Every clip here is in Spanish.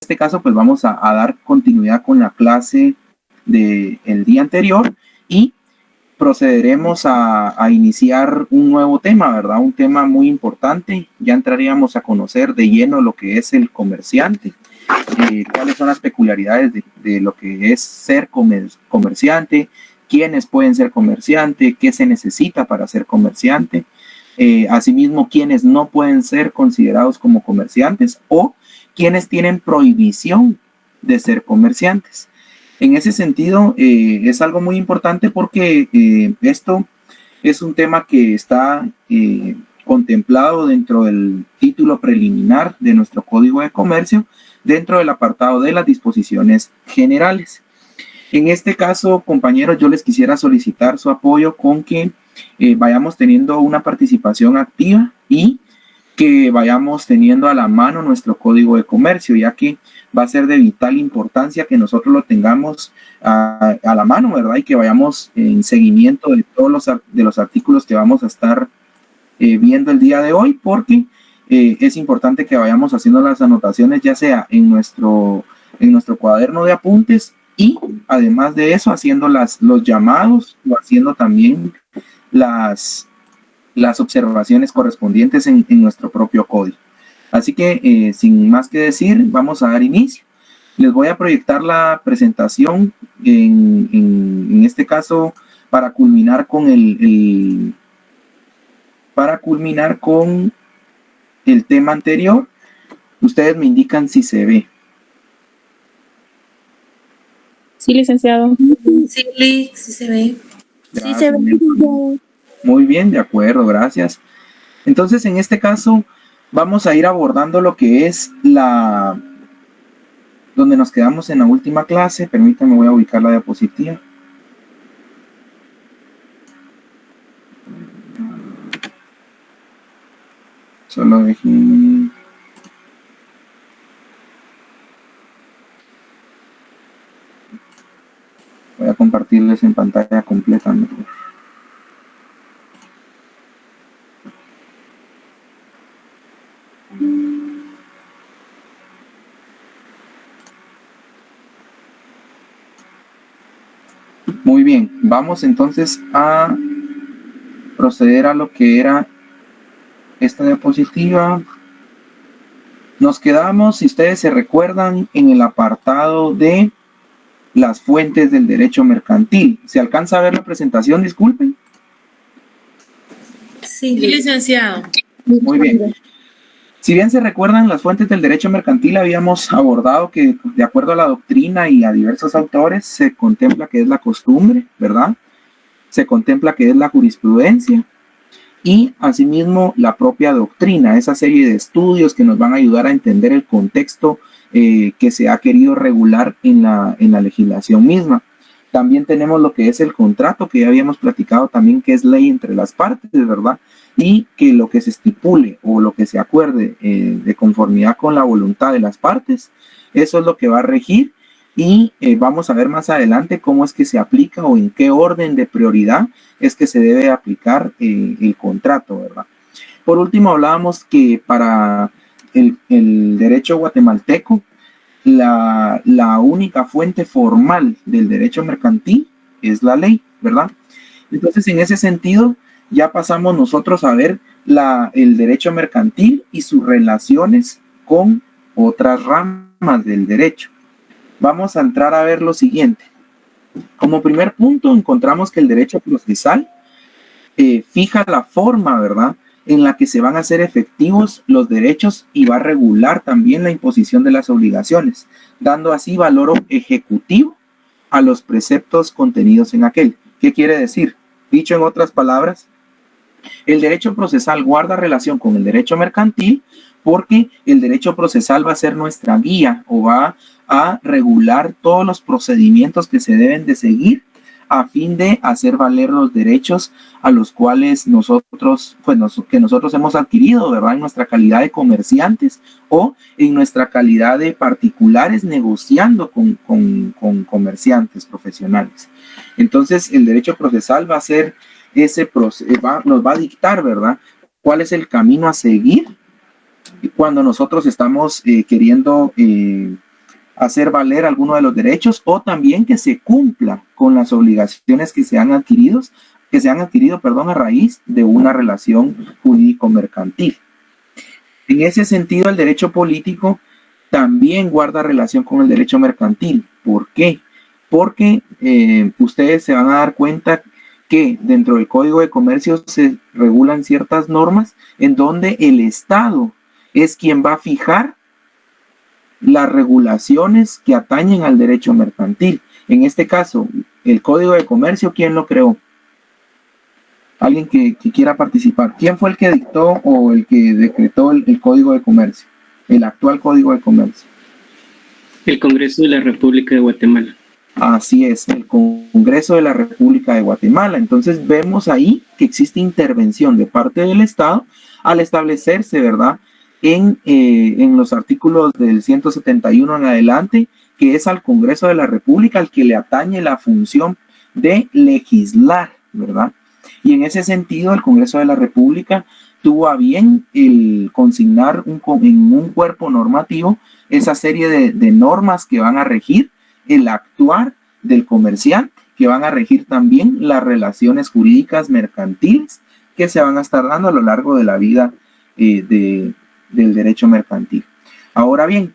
este caso, pues vamos a dar continuidad con la clase del día anterior y procederemos a iniciar un nuevo tema, ¿verdad? Un tema muy importante. Ya entraríamos a conocer de lleno lo que es el comerciante, cuáles son las peculiaridades de lo que es ser comerciante, quiénes pueden ser comerciante, qué se necesita para ser comerciante, asimismo, quiénes no pueden ser considerados como comerciantes o quienes tienen prohibición de ser comerciantes. En ese sentido, es algo muy importante porque esto es un tema que está contemplado dentro del título preliminar de nuestro Código de Comercio, dentro del apartado de las disposiciones generales. En este caso, compañeros, yo les quisiera solicitar su apoyo con que vayamos teniendo una participación activa y que vayamos teniendo a la mano nuestro Código de Comercio, ya que va a ser de vital importancia que nosotros lo tengamos a la mano, ¿verdad? Y que vayamos en seguimiento de todos los artículos que vamos a estar viendo el día de hoy, porque es importante que vayamos haciendo las anotaciones, ya sea en nuestro cuaderno de apuntes y además de eso haciendo los llamados o haciendo también las observaciones correspondientes en nuestro propio código. Así que sin más que decir, vamos a dar inicio. Les voy a proyectar la presentación en este caso para culminar con el tema anterior. Ustedes me indican si se ve. Sí, licenciado. Sí, sí se ve. Gracias. Sí se ve. Muy bien, de acuerdo, gracias. Entonces, en este caso, vamos a ir abordando lo que es donde nos quedamos en la última clase. Permítanme, voy a ubicar la diapositiva. Solo dejé... Voy a compartirles en pantalla completa mejor. Muy bien, vamos entonces a proceder a lo que era esta diapositiva. Nos quedamos, si ustedes se recuerdan, en el apartado de las fuentes del derecho mercantil. ¿Se alcanza a ver la presentación? Disculpen. Sí, licenciado. Muy bien. Si bien se recuerdan, las fuentes del derecho mercantil habíamos abordado que de acuerdo a la doctrina y a diversos autores se contempla que es la costumbre, ¿verdad? Se contempla que es la jurisprudencia y asimismo la propia doctrina, esa serie de estudios que nos van a ayudar a entender el contexto que se ha querido regular en la legislación misma. También tenemos lo que es el contrato, que ya habíamos platicado también, que es ley entre las partes, ¿verdad? Y que lo que se estipule o lo que se acuerde de conformidad con la voluntad de las partes, eso es lo que va a regir y vamos a ver más adelante cómo es que se aplica o en qué orden de prioridad es que se debe aplicar el contrato, ¿verdad? Por último, hablábamos que para el derecho guatemalteco, la única fuente formal del derecho mercantil es la ley, ¿verdad? Entonces, en ese sentido, ya pasamos nosotros a ver el derecho mercantil y sus relaciones con otras ramas del derecho. Vamos a entrar a ver lo siguiente. Como primer punto, encontramos que el derecho procesal fija la forma, ¿verdad?, en la que se van a hacer efectivos los derechos y va a regular también la imposición de las obligaciones, dando así valor ejecutivo a los preceptos contenidos en aquel. ¿Qué quiere decir? Dicho en otras palabras, el derecho procesal guarda relación con el derecho mercantil porque el derecho procesal va a ser nuestra guía o va a regular todos los procedimientos que se deben de seguir a fin de hacer valer los derechos a los cuales nosotros hemos adquirido, ¿verdad? En nuestra calidad de comerciantes o en nuestra calidad de particulares negociando con comerciantes profesionales. Entonces, el derecho procesal va a ser nos va a dictar, ¿verdad?, cuál es el camino a seguir cuando nosotros estamos queriendo hacer valer alguno de los derechos o también que se cumpla con las obligaciones que se han adquirido, a raíz de una relación jurídico-mercantil. En ese sentido, el derecho político también guarda relación con el derecho mercantil. ¿Por qué? Porque ustedes se van a dar cuenta que dentro del Código de Comercio se regulan ciertas normas en donde el Estado es quien va a fijar las regulaciones que atañen al derecho mercantil. En este caso, el Código de Comercio, ¿quién lo creó? Alguien que quiera participar. ¿Quién fue el que dictó o el que decretó el Código de Comercio? El actual Código de Comercio. El Congreso de la República de Guatemala. Así es, el Congreso de la República de Guatemala. Entonces vemos ahí que existe intervención de parte del Estado al establecerse, ¿verdad?, en los artículos del 171 en adelante, que es al Congreso de la República al que le atañe la función de legislar, ¿verdad? Y en ese sentido, el Congreso de la República tuvo a bien el consignar en un cuerpo normativo esa serie de normas que van a regir el actuar del comerciante, que van a regir también las relaciones jurídicas mercantiles que se van a estar dando a lo largo de la vida del derecho mercantil. Ahora bien,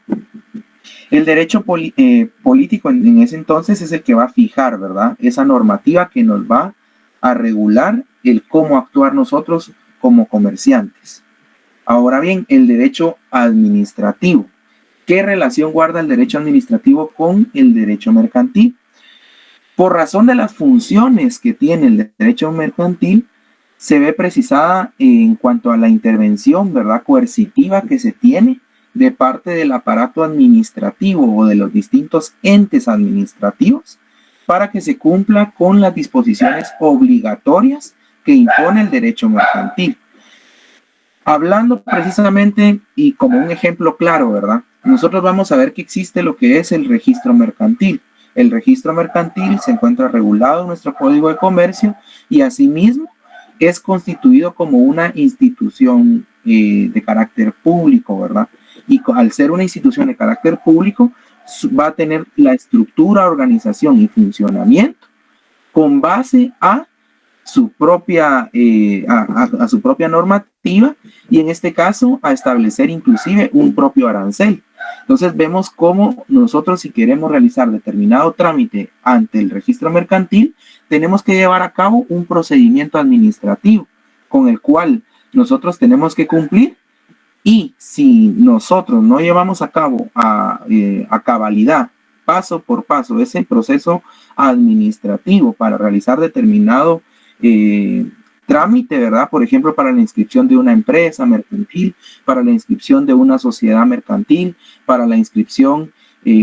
el derecho político en ese entonces es el que va a fijar, ¿verdad?, esa normativa que nos va a regular el cómo actuar nosotros como comerciantes. Ahora bien, el derecho administrativo. ¿Qué relación guarda el derecho administrativo con el derecho mercantil? Por razón de las funciones que tiene el derecho mercantil, se ve precisada en cuanto a la intervención, ¿verdad?, coercitiva que se tiene de parte del aparato administrativo o de los distintos entes administrativos para que se cumpla con las disposiciones obligatorias que impone el derecho mercantil. Hablando precisamente y como un ejemplo claro, ¿verdad?, nosotros vamos a ver que existe lo que es el registro mercantil. El registro mercantil se encuentra regulado en nuestro Código de Comercio y asimismo es constituido como una institución de carácter público, ¿verdad? Y al ser una institución de carácter público, va a tener la estructura, organización y funcionamiento con base a su propia, a su propia normativa y en este caso a establecer inclusive un propio arancel. Entonces vemos cómo nosotros, si queremos realizar determinado trámite ante el registro mercantil, tenemos que llevar a cabo un procedimiento administrativo con el cual nosotros tenemos que cumplir, y si nosotros no llevamos a cabo a cabalidad, paso por paso, ese proceso administrativo para realizar determinado trámite, ¿verdad? Por ejemplo, para la inscripción de una empresa mercantil, para la inscripción de una sociedad mercantil, para la inscripción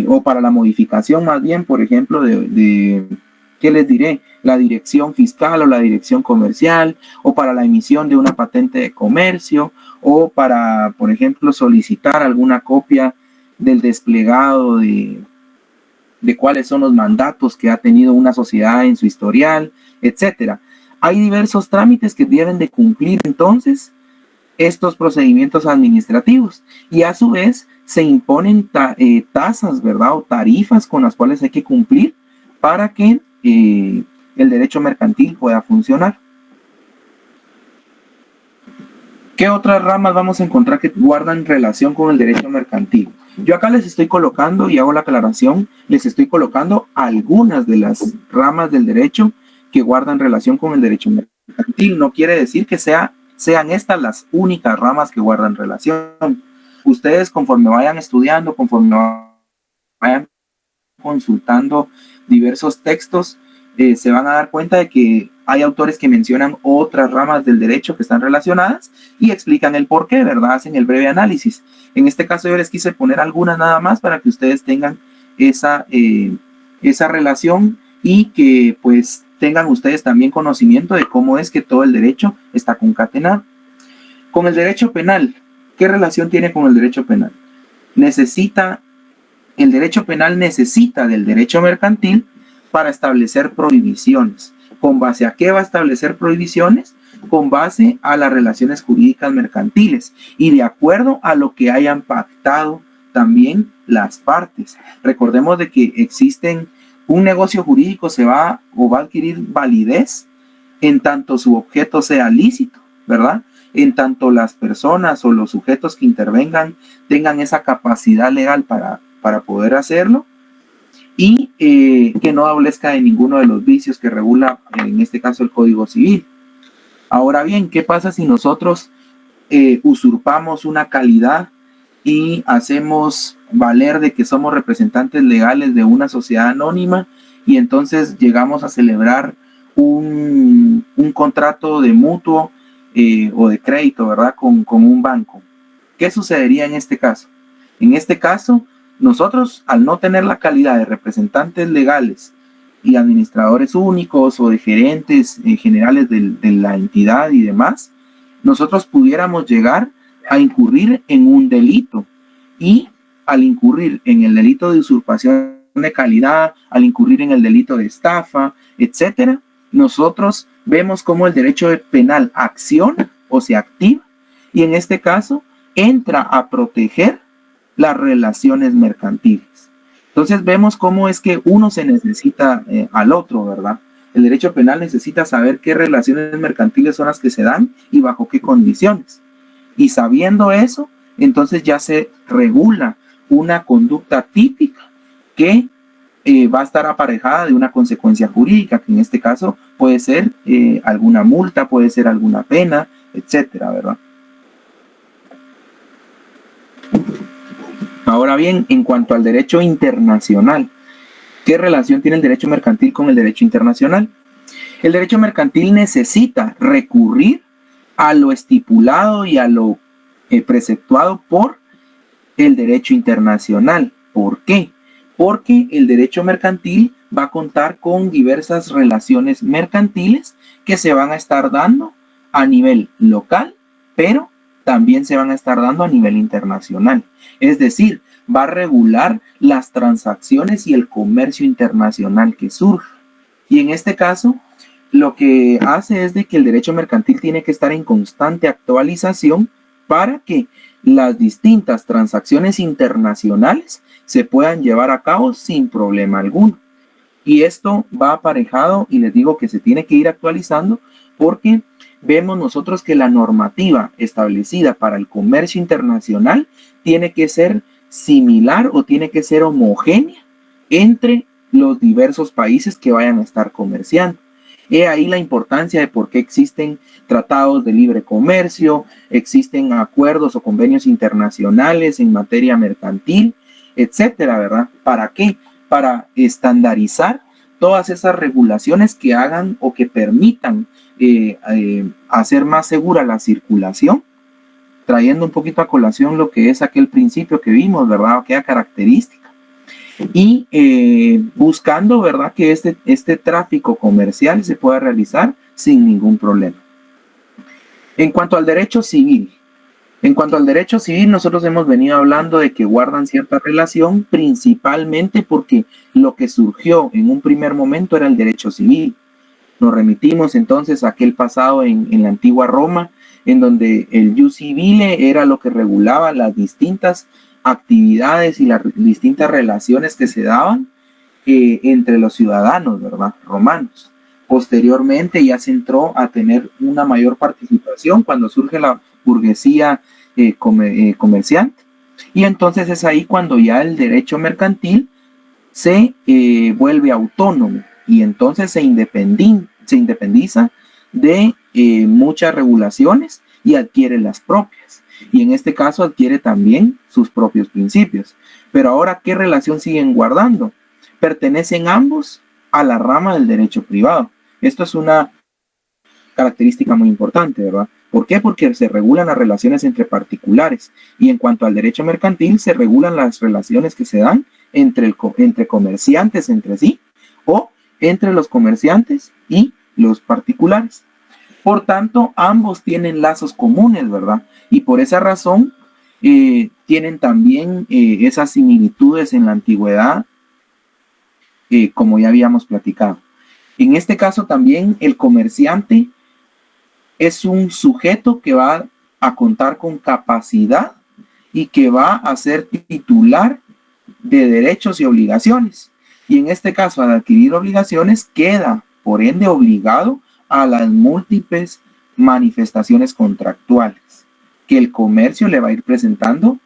o para la modificación más bien, por ejemplo, ¿qué les diré? La dirección fiscal o la dirección comercial, o para la emisión de una patente de comercio, o para, por ejemplo, solicitar alguna copia del desplegado de cuáles son los mandatos que ha tenido una sociedad en su historial, etcétera. Hay diversos trámites que deben de cumplir entonces estos procedimientos administrativos y a su vez se imponen tasas, ¿verdad?, o tarifas con las cuales hay que cumplir para que el derecho mercantil pueda funcionar. ¿Qué otras ramas vamos a encontrar que guardan relación con el derecho mercantil? Yo acá les estoy colocando, y hago la aclaración, les estoy colocando algunas de las ramas del derecho que guardan relación con el derecho mercantil. No quiere decir que sean estas las únicas ramas que guardan relación. Ustedes, conforme vayan estudiando, conforme vayan consultando diversos textos, se van a dar cuenta de que hay autores que mencionan otras ramas del derecho que están relacionadas y explican el por qué, ¿verdad? Hacen el breve análisis. En este caso yo les quise poner algunas nada más para que ustedes tengan esa relación y que pues tengan ustedes también conocimiento de cómo es que todo el derecho está concatenado. Con el derecho penal, ¿qué relación tiene con el derecho penal? El derecho penal necesita del derecho mercantil para establecer prohibiciones. ¿Con base a qué va a establecer prohibiciones? Con base a las relaciones jurídicas mercantiles y de acuerdo a lo que hayan pactado también las partes. Recordemos de que existen, un negocio jurídico se va o va a adquirir validez en tanto su objeto sea lícito, ¿verdad? En tanto las personas o los sujetos que intervengan tengan esa capacidad legal para poder hacerlo, y que no adolezca de ninguno de los vicios que regula, en este caso, el Código Civil. Ahora bien, ¿qué pasa si nosotros usurpamos una calidad y hacemos valer de que somos representantes legales de una sociedad anónima y entonces llegamos a celebrar un contrato de mutuo o de crédito, ¿verdad? Con un banco? ¿Qué sucedería en este caso? En este caso, nosotros, al no tener la calidad de representantes legales y administradores únicos o de gerentes generales de la entidad y demás, nosotros pudiéramos llegar a incurrir en un delito. Y al incurrir en el delito de usurpación de calidad, al incurrir en el delito de estafa, etcétera, nosotros vemos cómo el derecho penal acciona o se activa, y en este caso entra a proteger las relaciones mercantiles. Entonces vemos cómo es que uno se necesita al otro, ¿verdad? El derecho penal necesita saber qué relaciones mercantiles son las que se dan y bajo qué condiciones. Y sabiendo eso, entonces ya se regula una conducta típica que va a estar aparejada de una consecuencia jurídica, que en este caso puede ser alguna multa, puede ser alguna pena, etcétera, ¿verdad? Ahora bien, en cuanto al derecho internacional, ¿qué relación tiene el derecho mercantil con el derecho internacional? El derecho mercantil necesita recurrir a lo estipulado y a lo preceptuado por el derecho internacional. ¿Por qué? Porque el derecho mercantil va a contar con diversas relaciones mercantiles que se van a estar dando a nivel local, pero también se van a estar dando a nivel internacional. Es decir, va a regular las transacciones y el comercio internacional que surja. Y en este caso, lo que hace es de que el derecho mercantil tiene que estar en constante actualización para que las distintas transacciones internacionales se puedan llevar a cabo sin problema alguno. Y esto va aparejado, y les digo que se tiene que ir actualizando, porque vemos nosotros que la normativa establecida para el comercio internacional tiene que ser similar o tiene que ser homogénea entre los diversos países que vayan a estar comerciando. He ahí la importancia de por qué existen tratados de libre comercio, existen acuerdos o convenios internacionales en materia mercantil, etcétera, ¿verdad? ¿Para qué? Para estandarizar todas esas regulaciones que hagan o que permitan hacer más segura la circulación, trayendo un poquito a colación lo que es aquel principio que vimos, ¿verdad? Aquella característica. Y buscando, ¿verdad?, que este tráfico comercial se pueda realizar sin ningún problema. En cuanto al derecho civil, nosotros hemos venido hablando de que guardan cierta relación, principalmente porque lo que surgió en un primer momento era el derecho civil. Nos remitimos entonces a aquel pasado en la antigua Roma, en donde el jus civile era lo que regulaba las distintas actividades y las distintas relaciones que se daban entre los ciudadanos, ¿verdad?, romanos. Posteriormente ya se entró a tener una mayor participación cuando surge la burguesía comerciante, y entonces es ahí cuando ya el derecho mercantil se vuelve autónomo y entonces se independiza de muchas regulaciones y adquiere las propias, y en este caso adquiere también sus propios principios. Pero ahora, ¿qué relación siguen guardando? Pertenecen ambos a la rama del derecho privado. Esto es una característica muy importante, ¿verdad? ¿Por qué? Porque se regulan las relaciones entre particulares, y en cuanto al derecho mercantil se regulan las relaciones que se dan entre comerciantes entre sí, o entre los comerciantes y los particulares. Por tanto, ambos tienen lazos comunes, ¿verdad? Y por esa razón tienen también esas similitudes en la antigüedad, como ya habíamos platicado. En este caso también el comerciante es un sujeto que va a contar con capacidad y que va a ser titular de derechos y obligaciones. Y en este caso, al adquirir obligaciones, queda, por ende, obligado a las múltiples manifestaciones contractuales que el comercio le va a ir presentando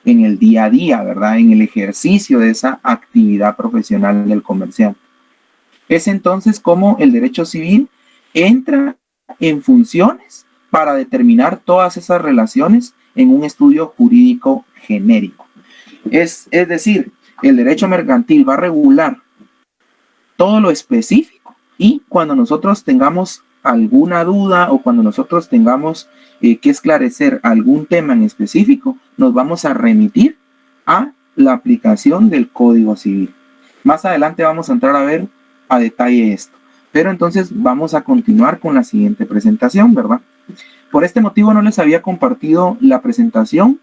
en el día a día, ¿verdad? En el ejercicio de esa actividad profesional del comerciante. Es entonces como el derecho civil entra en funciones para determinar todas esas relaciones en un estudio jurídico genérico. Es decir, el derecho mercantil va a regular todo lo específico y cuando nosotros tengamos alguna duda o cuando nosotros tengamos que esclarecer algún tema en específico, nos vamos a remitir a la aplicación del Código Civil. Más adelante vamos a entrar a ver a detalle esto, pero entonces vamos a continuar con la siguiente presentación, ¿verdad? Por este motivo no les había compartido la presentación,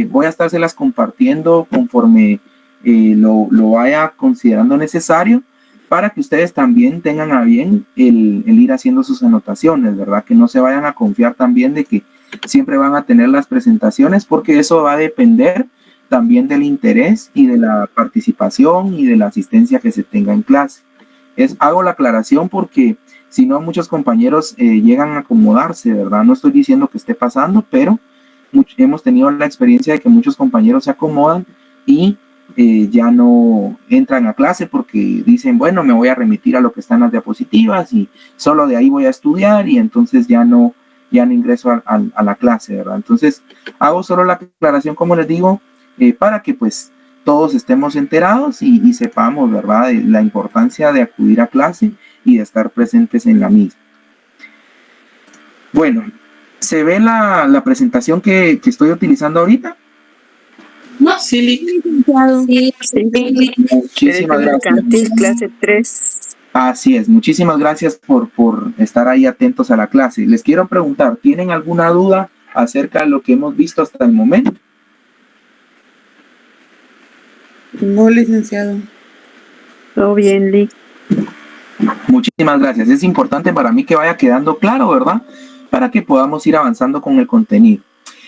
voy a estárselas compartiendo conforme lo vaya considerando necesario, para que ustedes también tengan a bien el ir haciendo sus anotaciones, ¿verdad? Que no se vayan a confiar también de que siempre van a tener las presentaciones, porque eso va a depender también del interés y de la participación y de la asistencia que se tenga en clase. Hago la aclaración porque si no muchos compañeros llegan a acomodarse, ¿verdad? No estoy diciendo que esté pasando, pero hemos tenido la experiencia de que muchos compañeros se acomodan y ya no entran a clase porque dicen, bueno, me voy a remitir a lo que están las diapositivas y solo de ahí voy a estudiar y entonces ya no ingreso a la clase, ¿verdad? Entonces hago solo la aclaración, como les digo, para que pues todos estemos enterados y sepamos, ¿verdad?, de la importancia de acudir a clase y de estar presentes en la misma. Bueno, ¿se ve la presentación que estoy utilizando ahorita? No, sí, Sí. Muchísimas gracias. Clase 3. Así es, muchísimas gracias por estar ahí atentos a la clase. Les quiero preguntar, ¿tienen alguna duda acerca de lo que hemos visto hasta el momento? No, licenciado. Todo bien, Lic. Muchísimas gracias. Es importante para mí que vaya quedando claro, ¿verdad? Para que podamos ir avanzando con el contenido.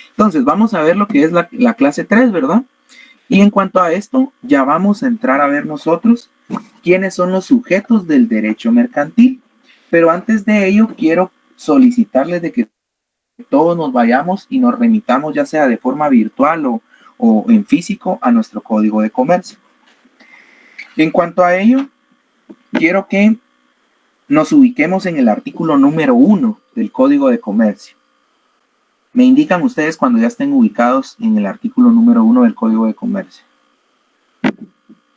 Entonces, vamos a ver lo que es la clase 3, ¿verdad? Y en cuanto a esto, ya vamos a entrar a ver nosotros quiénes son los sujetos del derecho mercantil. Pero antes de ello, quiero solicitarles de que todos nos vayamos y nos remitamos, ya sea de forma virtual o en físico, a nuestro Código de Comercio. En cuanto a ello, quiero que nos ubiquemos en el artículo número 1 del Código de Comercio. Me indican ustedes cuando ya estén ubicados en el artículo número 1 del Código de Comercio.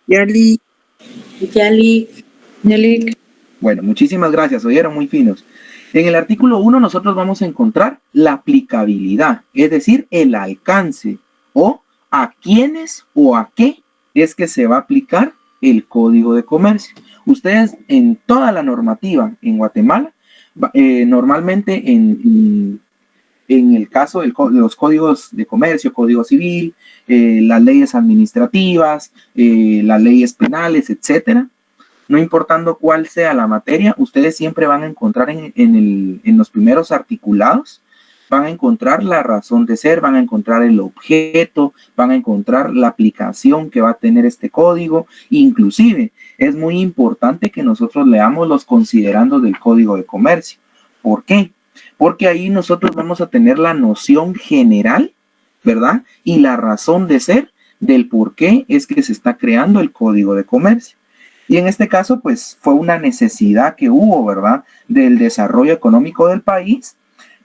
Yali. Bueno, muchísimas gracias, oyeron muy finos. En el artículo 1 nosotros vamos a encontrar la aplicabilidad, es decir, el alcance o a quiénes o a qué es que se va a aplicar el Código de Comercio. Ustedes en toda la normativa en Guatemala, normalmente en el caso de los códigos de comercio, Código Civil, las leyes administrativas, las leyes penales, etcétera, no importando cuál sea la materia, ustedes siempre van a encontrar en los primeros articulados, van a encontrar la razón de ser, van a encontrar el objeto, van a encontrar la aplicación que va a tener este código. Inclusive, es muy importante que nosotros leamos los considerandos del Código de Comercio. ¿Por qué? Porque ahí nosotros vamos a tener la noción general, ¿verdad? Y la razón de ser del por qué es que se está creando el Código de Comercio. Y en este caso, pues, fue una necesidad que hubo, ¿verdad?, del desarrollo económico del país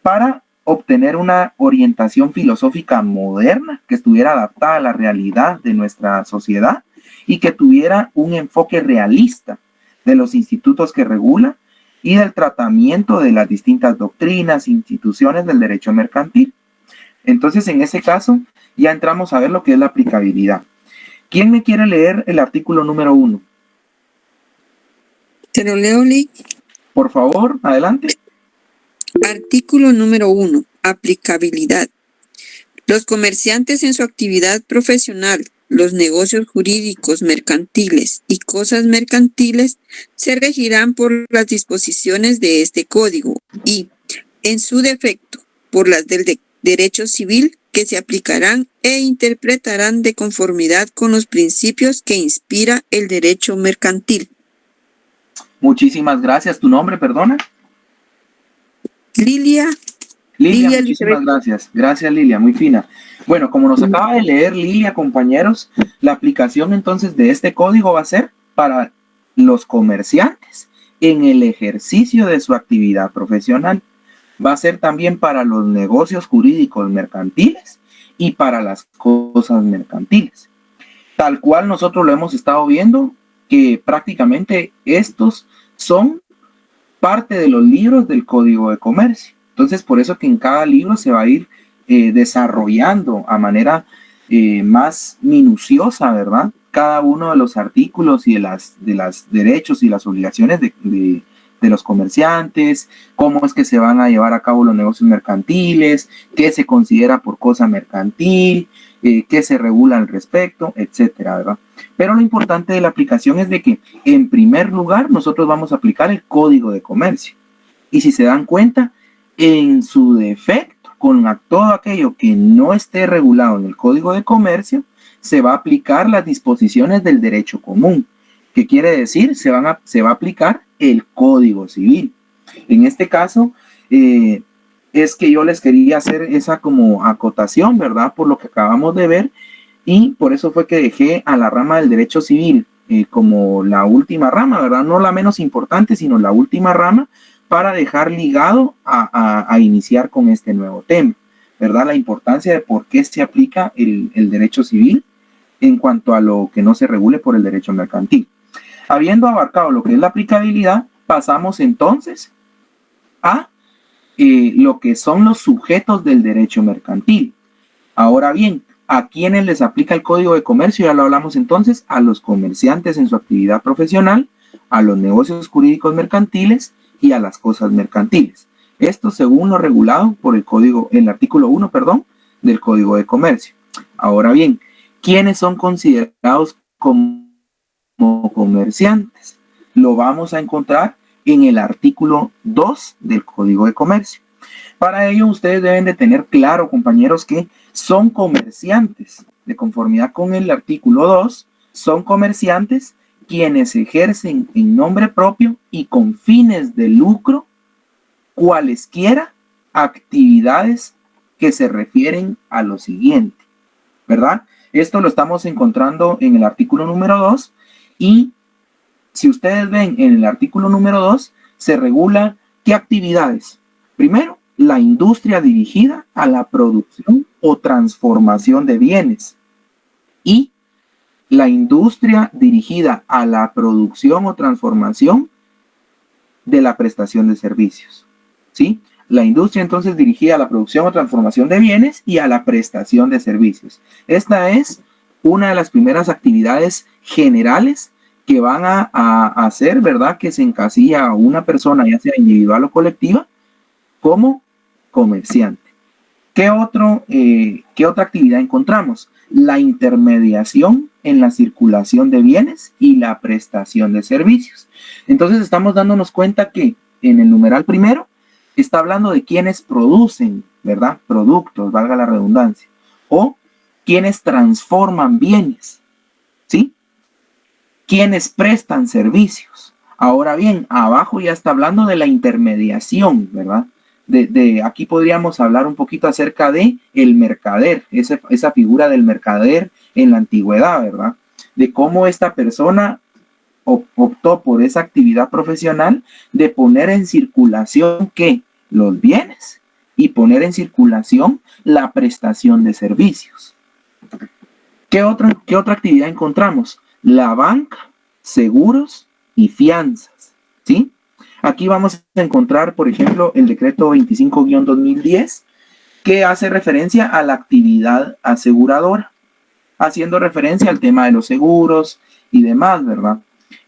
para obtener una orientación filosófica moderna que estuviera adaptada a la realidad de nuestra sociedad y que tuviera un enfoque realista de los institutos que regula y del tratamiento de las distintas doctrinas, instituciones del derecho mercantil. Entonces, en ese caso, ya entramos a ver lo que es la aplicabilidad. ¿Quién me quiere leer el artículo número 1? Te lo leo, Lic. Por favor, adelante. Artículo número 1. Aplicabilidad. Los comerciantes en su actividad profesional, los negocios jurídicos, mercantiles y cosas mercantiles se regirán por las disposiciones de este código y, en su defecto, por las del derecho civil que se aplicarán e interpretarán de conformidad con los principios que inspira el derecho mercantil. Muchísimas gracias. ¿Tu nombre, perdona? Lilia Lilia, muchísimas Elizabeth. gracias. Gracias, Lilia, muy fina. Bueno, como nos acaba de leer Lilia, compañeros, la aplicación entonces de este código va a ser para los comerciantes en el ejercicio de su actividad profesional. Va a ser también para los negocios jurídicos mercantiles y para las cosas mercantiles. Tal cual nosotros lo hemos estado viendo, que prácticamente estos son parte de los libros del Código de Comercio. Entonces, por eso que en cada libro se va a ir desarrollando a manera más minuciosa, ¿verdad? Cada uno de los artículos y de las derechos y las obligaciones de los comerciantes, cómo es que se van a llevar a cabo los negocios mercantiles, qué se considera por cosa mercantil, qué se regula al respecto, etcétera, ¿verdad? Pero lo importante de la aplicación es de que, en primer lugar, nosotros vamos a aplicar el Código de Comercio. Y si se dan cuenta, en su defecto, con todo aquello que no esté regulado en el Código de Comercio, se va a aplicar las disposiciones del derecho común. ¿Qué quiere decir? Se va a aplicar el Código Civil. En este caso, es que yo les quería hacer esa como acotación, ¿verdad? Por lo que acabamos de ver, y por eso fue que dejé a la rama del derecho civil como la última rama, ¿verdad? No la menos importante, sino la última rama, para dejar ligado a iniciar con este nuevo tema, ¿verdad? La importancia de por qué se aplica el derecho civil en cuanto a lo que no se regule por el derecho mercantil. Habiendo abarcado lo que es la aplicabilidad, pasamos entonces a lo que son los sujetos del derecho mercantil. Ahora bien, ¿a quiénes les aplica el Código de Comercio? Ya lo hablamos entonces, a los comerciantes en su actividad profesional, a los negocios jurídicos mercantiles y a las cosas mercantiles. Esto según lo regulado por el artículo 1, del Código de Comercio. Ahora bien, ¿quiénes son considerados como comerciantes? Lo vamos a encontrar en el artículo 2 del Código de Comercio. Para ello, ustedes deben de tener claro, compañeros, que son comerciantes. De conformidad con el artículo 2, son comerciantes quienes ejercen en nombre propio y con fines de lucro cualesquiera actividades que se refieren a lo siguiente, ¿verdad? Esto lo estamos encontrando en el artículo número 2 y si ustedes ven en el artículo número 2 se regula qué actividades. Primero, la industria dirigida a la producción o transformación de bienes y la industria dirigida a la producción o transformación de la prestación de servicios, ¿sí? La industria entonces dirigida a la producción o transformación de bienes y a la prestación de servicios. Esta es una de las primeras actividades generales que van a hacer, ¿verdad? Que se encasilla a una persona, ya sea individual o colectiva, como comerciante. ¿Qué otra actividad encontramos? La intermediación en la circulación de bienes y la prestación de servicios. Entonces estamos dándonos cuenta que en el numeral primero está hablando de quienes producen, ¿verdad? Productos, valga la redundancia, o quienes transforman bienes, ¿sí? Quienes prestan servicios. Ahora bien, abajo ya está hablando de la intermediación, ¿verdad? Aquí podríamos hablar un poquito acerca de el mercader, esa figura del mercader en la antigüedad, ¿verdad? De cómo esta persona optó por esa actividad profesional de poner en circulación ¿qué? Los bienes y poner en circulación la prestación de servicios. ¿Qué otra actividad encontramos? La banca, seguros y fianzas, ¿sí? Aquí vamos a encontrar, por ejemplo, el decreto 25-2010, que hace referencia a la actividad aseguradora, haciendo referencia al tema de los seguros y demás, ¿verdad?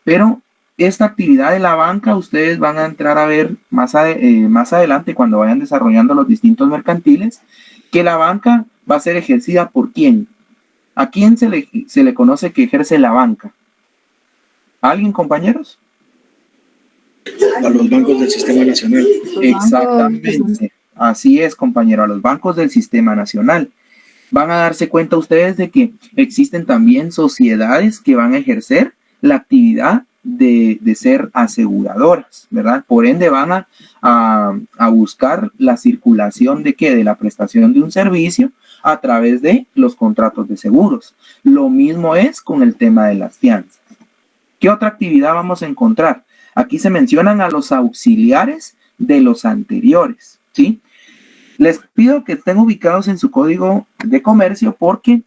Pero esta actividad de la banca ustedes van a entrar a ver más adelante cuando vayan desarrollando los distintos mercantiles, que la banca va a ser ejercida por ¿quién? ¿A quién se le conoce que ejerce la banca? ¿Alguien, compañeros? A los bancos del Sistema Nacional. Exactamente, así es, compañero, a los bancos del Sistema Nacional. Van a darse cuenta ustedes de que existen también sociedades que van a ejercer la actividad de ser aseguradoras, ¿verdad? Por ende van a buscar la circulación de ¿qué? De la prestación de un servicio a través de los contratos de seguros. Lo mismo es con el tema de las fianzas. ¿Qué otra actividad vamos a encontrar? Aquí se mencionan a los auxiliares de los anteriores, ¿sí? Les pido que estén ubicados en su código de comercio porque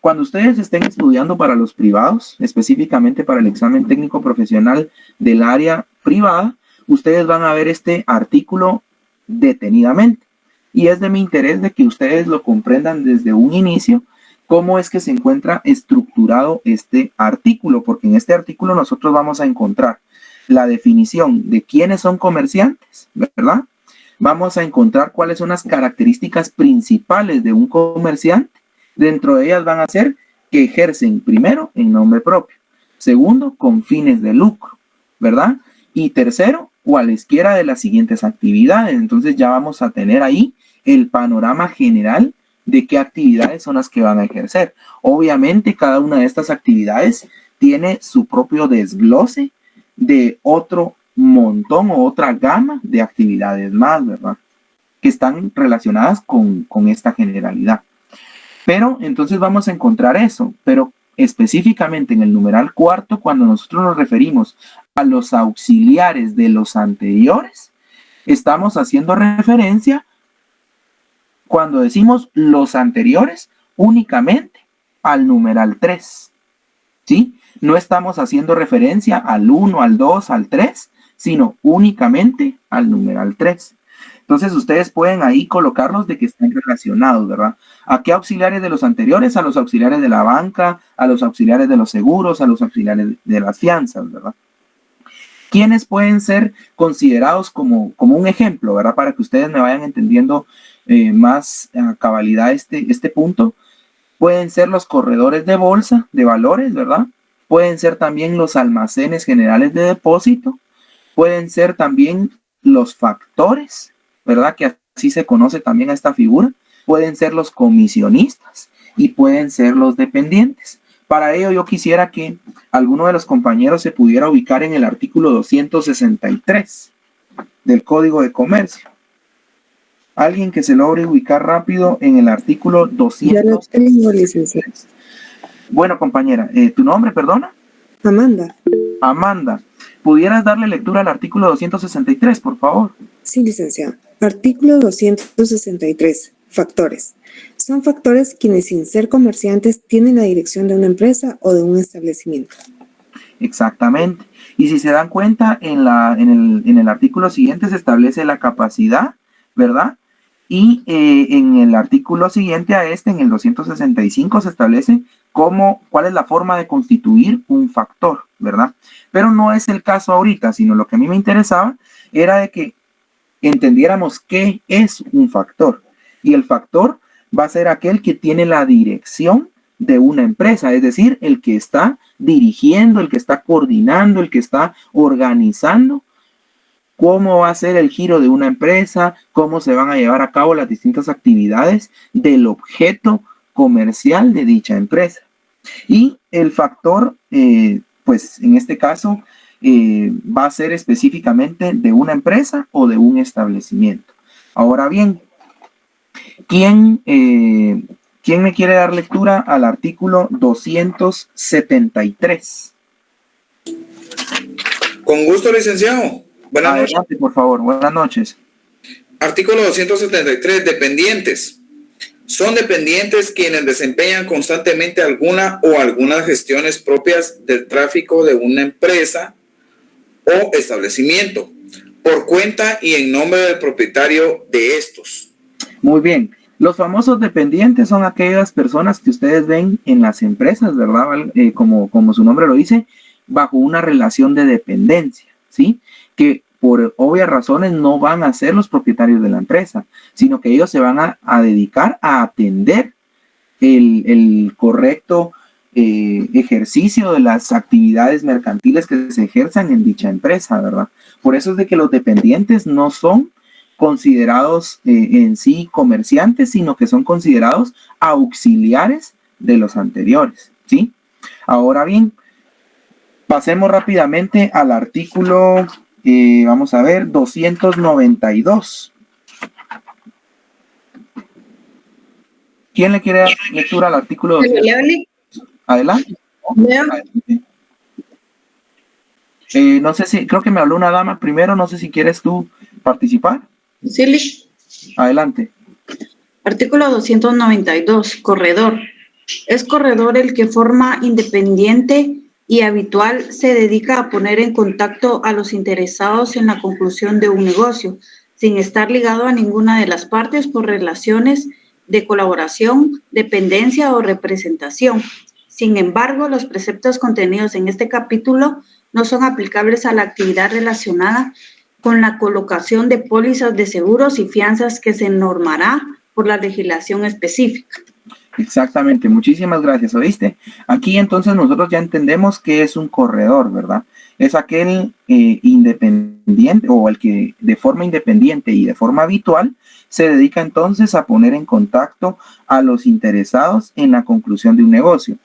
cuando ustedes estén estudiando para los privados, específicamente para el examen técnico profesional del área privada, ustedes van a ver este artículo detenidamente. Y es de mi interés de que ustedes lo comprendan desde un inicio, cómo es que se encuentra estructurado este artículo, porque en este artículo nosotros vamos a encontrar la definición de quiénes son comerciantes, ¿verdad? Vamos a encontrar cuáles son las características principales de un comerciante. Dentro de ellas van a ser que ejercen primero en nombre propio, segundo con fines de lucro, ¿verdad? Y tercero, cualesquiera de las siguientes actividades. Entonces ya vamos a tener ahí el panorama general de qué actividades son las que van a ejercer. Obviamente cada una de estas actividades tiene su propio desglose de otro montón o otra gama de actividades más, ¿verdad? Que están relacionadas con esta generalidad. Pero entonces vamos a encontrar eso, pero específicamente en el numeral cuarto, cuando nosotros nos referimos a los auxiliares de los anteriores, estamos haciendo referencia, cuando decimos los anteriores, únicamente al numeral 3, ¿sí? No estamos haciendo referencia al 1, al 2, al 3, sino únicamente al numeral 3. Entonces ustedes pueden ahí colocarlos de que están relacionados, ¿verdad? ¿A qué auxiliares de los anteriores? A los auxiliares de la banca, a los auxiliares de los seguros, a los auxiliares de las fianzas, ¿verdad? ¿Quiénes pueden ser considerados como un ejemplo, ¿verdad? Para que ustedes me vayan entendiendo más a cabalidad este punto. Pueden ser los corredores de bolsa de valores, ¿verdad? Pueden ser también los almacenes generales de depósito. Pueden ser también los factores, ¿verdad? Que así se conoce también a esta figura. Pueden ser los comisionistas y pueden ser los dependientes. Para ello yo quisiera que alguno de los compañeros se pudiera ubicar en el artículo 263 del Código de Comercio. Alguien que se logre ubicar rápido en el artículo 263. Ya lo tengo, licenciado. Bueno, compañera, ¿tu nombre, perdona? Amanda. Amanda, ¿pudieras darle lectura al artículo 263, por favor? Sí, licenciado. Artículo 263. Factores. Son factores quienes sin ser comerciantes tienen la dirección de una empresa o de un establecimiento. Exactamente. Y si se dan cuenta, en el artículo siguiente se establece la capacidad, ¿verdad? Y en el artículo siguiente a este, en el 265, se establece cuál es la forma de constituir un factor, ¿verdad? Pero no es el caso ahorita, sino lo que a mí me interesaba era de que entendiéramos qué es un factor. Y el factor va a ser aquel que tiene la dirección de una empresa, es decir, el que está dirigiendo, el que está coordinando, el que está organizando cómo va a ser el giro de una empresa, cómo se van a llevar a cabo las distintas actividades del objeto comercial de dicha empresa. Y el factor, pues en este caso, va a ser específicamente de una empresa o de un establecimiento. Ahora bien, ¿quién me quiere dar lectura al artículo 273? Con gusto, licenciado. Buenas noches. Adelante, por favor. Buenas noches. Artículo 273. Dependientes. Son dependientes quienes desempeñan constantemente alguna o algunas gestiones propias del tráfico de una empresa o establecimiento, por cuenta y en nombre del propietario de estos. Muy bien. Los famosos dependientes son aquellas personas que ustedes ven en las empresas, ¿verdad? Como su nombre lo dice, bajo una relación de dependencia, ¿sí? Que por obvias razones no van a ser los propietarios de la empresa, sino que ellos se van a dedicar a atender el correcto ejercicio de las actividades mercantiles que se ejerzan en dicha empresa, ¿verdad? Por eso es de que los dependientes no son considerados en sí comerciantes, sino que son considerados auxiliares de los anteriores, ¿sí? Ahora bien, pasemos rápidamente al artículo, vamos a ver, 292. ¿Quién le quiere dar lectura al artículo 292? Adelante. Adelante. No sé si, creo que me habló una dama primero, no sé si quieres tú participar. Sí. Adelante. Artículo 292. Corredor. Es corredor el que forma independiente y habitual se dedica a poner en contacto a los interesados en la conclusión de un negocio, sin estar ligado a ninguna de las partes por relaciones de colaboración, dependencia o representación. Sin embargo, los preceptos contenidos en este capítulo no son aplicables a la actividad relacionada con la colocación de pólizas de seguros y fianzas que se normará por la legislación específica. Exactamente, muchísimas gracias, ¿oíste? Aquí entonces nosotros ya entendemos qué es un corredor, ¿verdad? Es aquel independiente o el que de forma independiente y de forma habitual se dedica entonces a poner en contacto a los interesados en la conclusión de un negocio.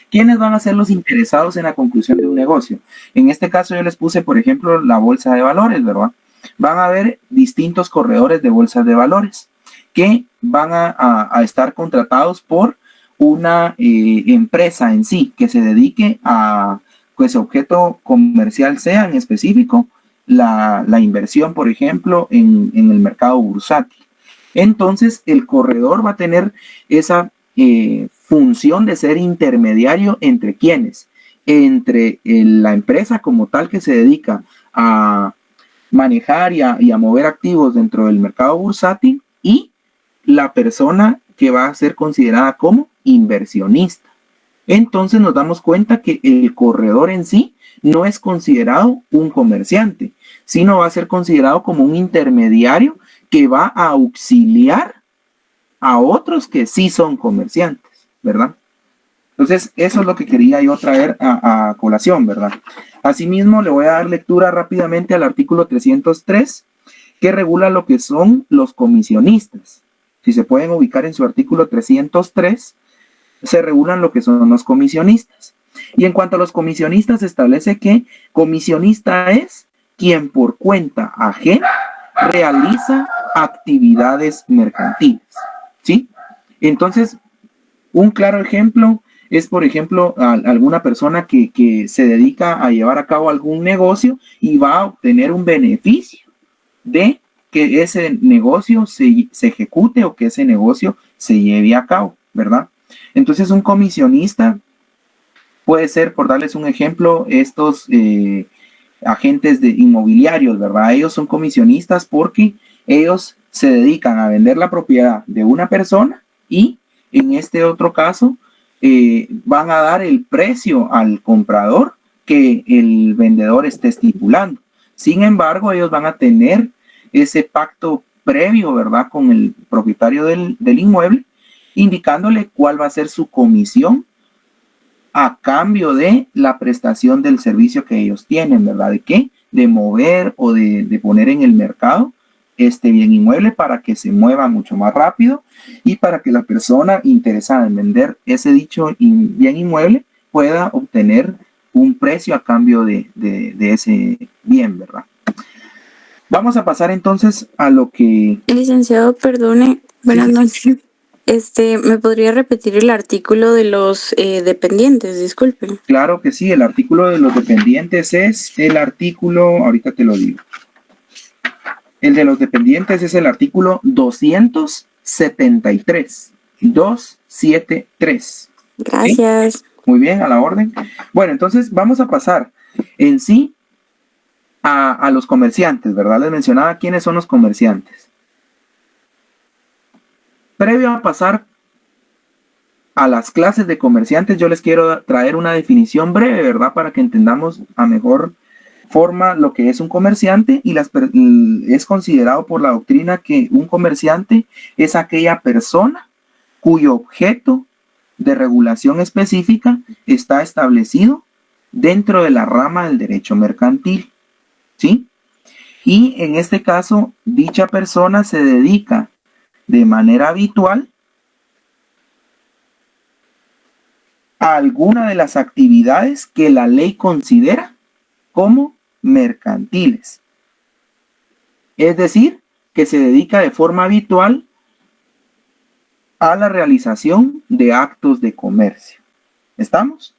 ¿Quiénes van a ser los interesados en la conclusión de un negocio? En este caso yo les puse, por ejemplo, la bolsa de valores, ¿verdad? Van a haber distintos corredores de bolsas de valores que van a estar contratados por una empresa en sí que se dedique a, pues, objeto comercial sea en específico la inversión, por ejemplo, en el mercado bursátil. Entonces, el corredor va a tener esa función de ser intermediario entre quienes, entre la empresa como tal que se dedica a manejar y a mover activos dentro del mercado bursátil y la persona que va a ser considerada como inversionista. Entonces nos damos cuenta que el corredor en sí no es considerado un comerciante, sino va a ser considerado como un intermediario que va a auxiliar a otros que sí son comerciantes, ¿verdad? Entonces, eso es lo que quería yo traer a colación, ¿verdad? Asimismo, le voy a dar lectura rápidamente al artículo 303, que regula lo que son los comisionistas. Si se pueden ubicar en su artículo 303, se regulan lo que son los comisionistas. Y en cuanto a los comisionistas, se establece que comisionista es quien por cuenta ajena realiza actividades mercantiles, ¿sí? Entonces, un claro ejemplo es, por ejemplo, alguna persona que se dedica a llevar a cabo algún negocio y va a obtener un beneficio de que ese negocio se ejecute o que ese negocio se lleve a cabo, ¿verdad? Entonces, un comisionista puede ser, por darles un ejemplo, estos agentes inmobiliarios, ¿verdad? Ellos son comisionistas porque ellos se dedican a vender la propiedad de una persona y en este otro caso van a dar el precio al comprador que el vendedor esté estipulando. Sin embargo, ellos van a tener ese pacto previo, ¿verdad?, con el propietario del inmueble, indicándole cuál va a ser su comisión a cambio de la prestación del servicio que ellos tienen, ¿verdad? ¿De qué? De mover o de poner en el mercado este bien inmueble para que se mueva mucho más rápido y para que la persona interesada en vender ese dicho bien inmueble pueda obtener un precio a cambio de ese bien, ¿verdad? Vamos a pasar entonces a lo que... Licenciado, perdone, buenas noches. ¿Me podría repetir el artículo de los dependientes? Disculpen. Claro que sí, el artículo de los dependientes es el artículo, ahorita te lo digo. El de los dependientes es el artículo 273. 273. Gracias. ¿Sí? Muy bien, a la orden. Bueno, entonces vamos a pasar en sí a los comerciantes, ¿verdad? Les mencionaba quiénes son los comerciantes. Previo a pasar a las clases de comerciantes, yo les quiero traer una definición breve, ¿verdad? Para que entendamos a mejor forma lo que es un comerciante y es considerado por la doctrina que un comerciante es aquella persona cuyo objeto de regulación específica está establecido dentro de la rama del derecho mercantil, ¿sí? Y en este caso, dicha persona se dedica de manera habitual a alguna de las actividades que la ley considera como mercantiles. Es decir, que se dedica de forma habitual a la realización de actos de comercio. ¿Estamos?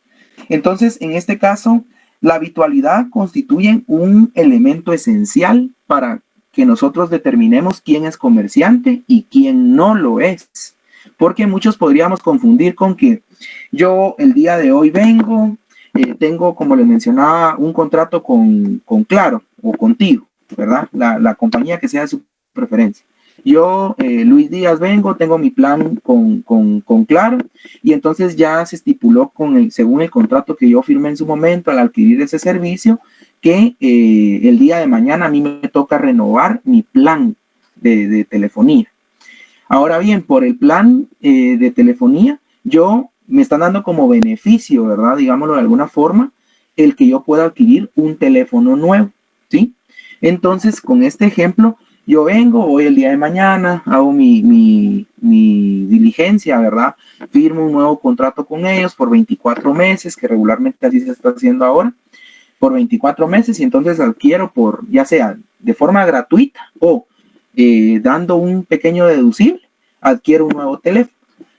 Entonces, en este caso, la habitualidad constituye un elemento esencial para que nosotros determinemos quién es comerciante y quién no lo es. Porque muchos podríamos confundir con que yo el día de hoy vengo, tengo, como les mencionaba, un contrato con Claro o contigo, ¿verdad? La compañía que sea de su preferencia. Yo, Luis Díaz, vengo, tengo mi plan con Claro, y entonces ya se estipuló según el contrato que yo firmé en su momento al adquirir ese servicio, que el día de mañana a mí me toca renovar mi plan de telefonía. Ahora bien, por el plan de telefonía, me están dando como beneficio, ¿verdad? Digámoslo de alguna forma, el que yo pueda adquirir un teléfono nuevo, ¿sí? Entonces, con este ejemplo, yo vengo, voy el día de mañana, hago mi diligencia, ¿verdad? Firmo un nuevo contrato con ellos por 24 meses, que regularmente así se está haciendo ahora, por 24 meses, y entonces adquiero ya sea de forma gratuita o dando un pequeño deducible, adquiero un nuevo teléfono.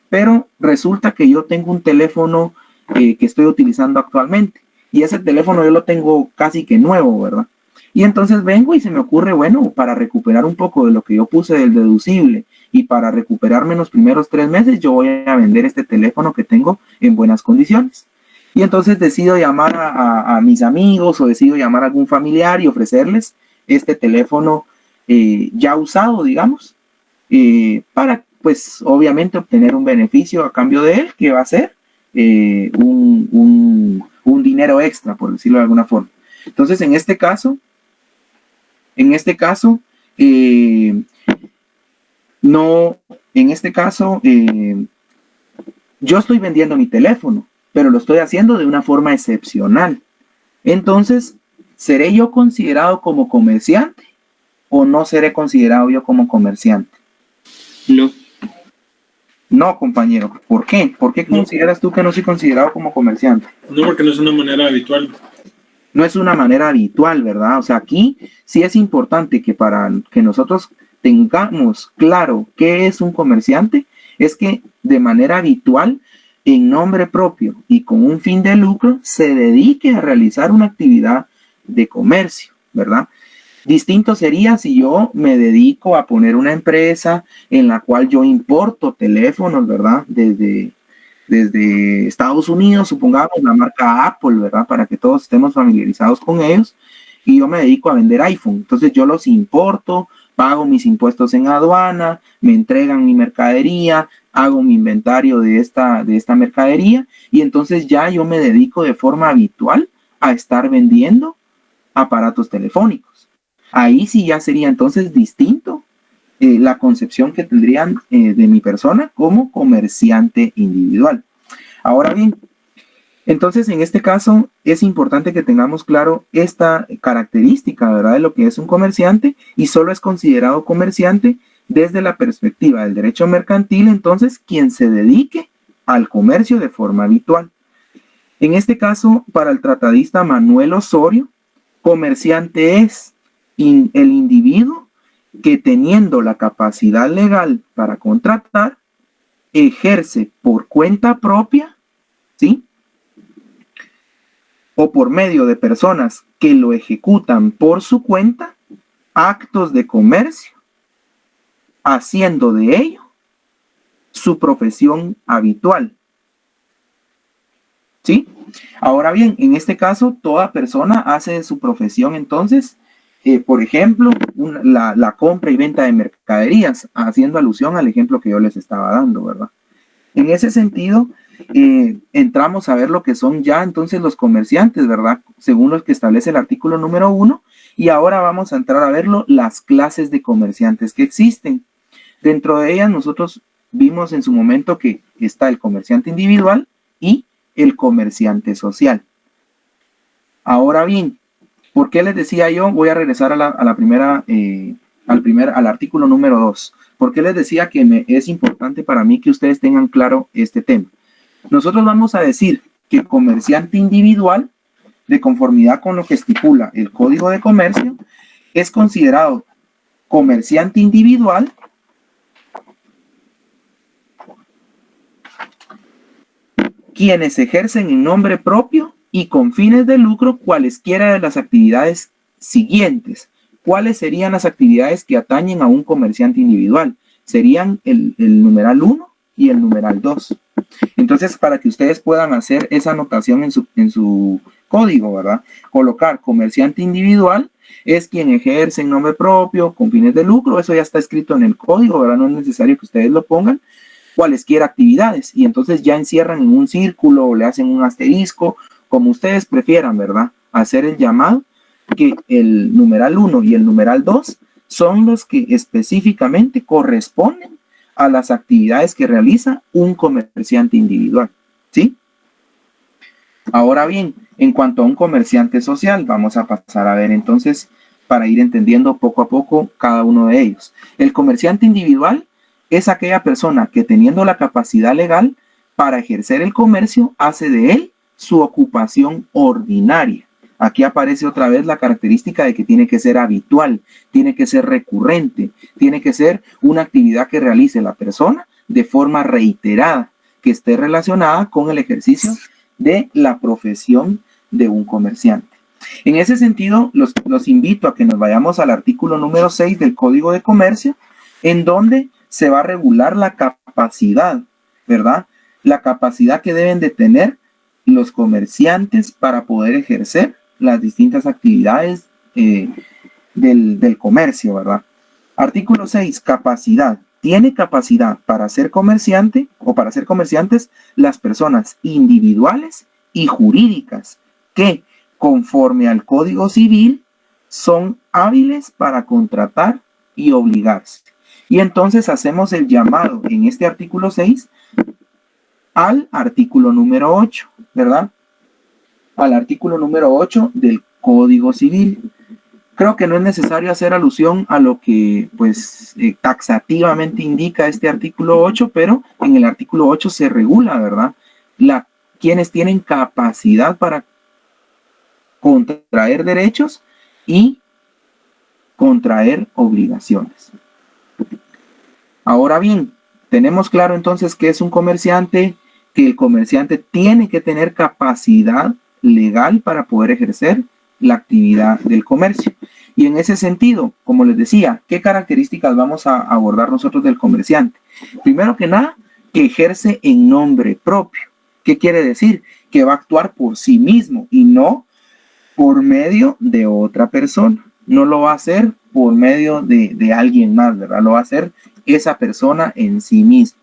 Pero resulta que yo tengo un teléfono que estoy utilizando actualmente, y ese teléfono yo lo tengo casi que nuevo, ¿verdad? Y entonces vengo y se me ocurre, bueno, para recuperar un poco de lo que yo puse del deducible y para recuperarme en los primeros 3 meses, yo voy a vender este teléfono que tengo en buenas condiciones. Y entonces decido llamar a mis amigos o decido llamar a algún familiar y ofrecerles este teléfono ya usado, digamos, para, pues, obviamente obtener un beneficio a cambio de él, que va a ser un dinero extra, por decirlo de alguna forma. Entonces, en este caso, yo estoy vendiendo mi teléfono, pero lo estoy haciendo de una forma excepcional. Entonces, ¿seré yo considerado como comerciante o no seré considerado yo como comerciante? No. No, compañero. ¿Por qué? ¿Por qué consideras tú que no soy considerado como comerciante? No, porque no es una manera habitual. No es una manera habitual, ¿verdad? O sea, aquí sí es importante que para que nosotros tengamos claro qué es un comerciante, es que de manera habitual, en nombre propio y con un fin de lucro, se dedique a realizar una actividad de comercio, ¿verdad? Distinto sería si yo me dedico a poner una empresa en la cual yo importo teléfonos, ¿verdad? Desde Estados Unidos, supongamos la marca Apple, ¿verdad? Para que todos estemos familiarizados con ellos. Y yo me dedico a vender iPhone. Entonces yo los importo, pago mis impuestos en aduana, me entregan mi mercadería, hago mi inventario de esta mercadería, y entonces ya yo me dedico de forma habitual a estar vendiendo aparatos telefónicos. Ahí sí ya sería entonces distinto la concepción que tendrían de mi persona como comerciante individual. Ahora bien, entonces en este caso es importante que tengamos claro esta característica, ¿verdad?, de lo que es un comerciante, y solo es considerado comerciante desde la perspectiva del derecho mercantil, entonces, quien se dedique al comercio de forma habitual. En este caso, para el tratadista Manuel Osorio, comerciante es el individuo que, teniendo la capacidad legal para contratar, ejerce por cuenta propia, ¿sí?, o por medio de personas que lo ejecutan por su cuenta, actos de comercio, haciendo de ello su profesión habitual. ¿Sí? Ahora bien, en este caso, toda persona hace de su profesión, entonces, por ejemplo, la compra y venta de mercaderías, haciendo alusión al ejemplo que yo les estaba dando, ¿verdad? En ese sentido, entramos a ver lo que son ya entonces los comerciantes, ¿verdad?, según los que establece el artículo número 1, y ahora vamos a entrar a verlo, las clases de comerciantes que existen. Dentro de ellas nosotros vimos en su momento que está el comerciante individual y el comerciante social. Ahora bien, ¿Por qué les decía yo? Voy a regresar a la primera, al artículo número 2. ¿Por qué les decía que es importante para mí que ustedes tengan claro este tema? Nosotros vamos a decir que comerciante individual, de conformidad con lo que estipula el Código de Comercio, es considerado comerciante individual quienes ejercen en nombre propio y con fines de lucro cualesquiera de las actividades siguientes. ¿Cuáles serían las actividades que atañen a un comerciante individual? Serían el numeral 1 y el numeral 2. Entonces, para que ustedes puedan hacer esa anotación en su código, ¿verdad? Colocar comerciante individual es quien ejerce en nombre propio con fines de lucro. Eso ya está escrito en el código, ¿verdad? No es necesario que ustedes lo pongan. Cualesquiera actividades, y entonces ya encierran en un círculo o le hacen un asterisco, como ustedes prefieran, ¿verdad? Hacer el llamado, que el numeral 1 y el numeral 2 son los que específicamente corresponden a las actividades que realiza un comerciante individual, ¿sí? Ahora bien, en cuanto a un comerciante social, vamos a pasar a ver entonces, para ir entendiendo poco a poco cada uno de ellos. El comerciante individual es aquella persona que, teniendo la capacidad legal para ejercer el comercio, hace de él su ocupación ordinaria. Aquí aparece otra vez la característica de que tiene que ser habitual, tiene que ser recurrente, tiene que ser una actividad que realice la persona de forma reiterada, que esté relacionada con el ejercicio de la profesión de un comerciante. En ese sentido, los invito a que nos vayamos al artículo número 6 del Código de Comercio, en donde se va a regular la capacidad, ¿verdad? La capacidad que deben de tener los comerciantes para poder ejercer las distintas actividades del comercio, ¿verdad? Artículo 6, capacidad. Tiene capacidad para ser comerciante o para ser comerciantes las personas individuales y jurídicas que, conforme al Código Civil, son hábiles para contratar y obligarse. Y entonces hacemos el llamado en este artículo 6 al artículo número 8, ¿verdad? Al artículo número 8 del Código Civil. Creo que no es necesario hacer alusión a lo que, pues, taxativamente indica este artículo 8, pero en el artículo 8 se regula, ¿verdad? Quienes tienen capacidad para contraer derechos y contraer obligaciones. Ahora bien, tenemos claro entonces que es un comerciante, que el comerciante tiene que tener capacidad legal para poder ejercer la actividad del comercio. Y en ese sentido, como les decía, ¿qué características vamos a abordar nosotros del comerciante? Primero que nada, que ejerce en nombre propio. ¿Qué quiere decir? Que va a actuar por sí mismo y no por medio de otra persona. No lo va a hacer por medio de alguien más, ¿verdad? Lo va a hacer esa persona en sí misma.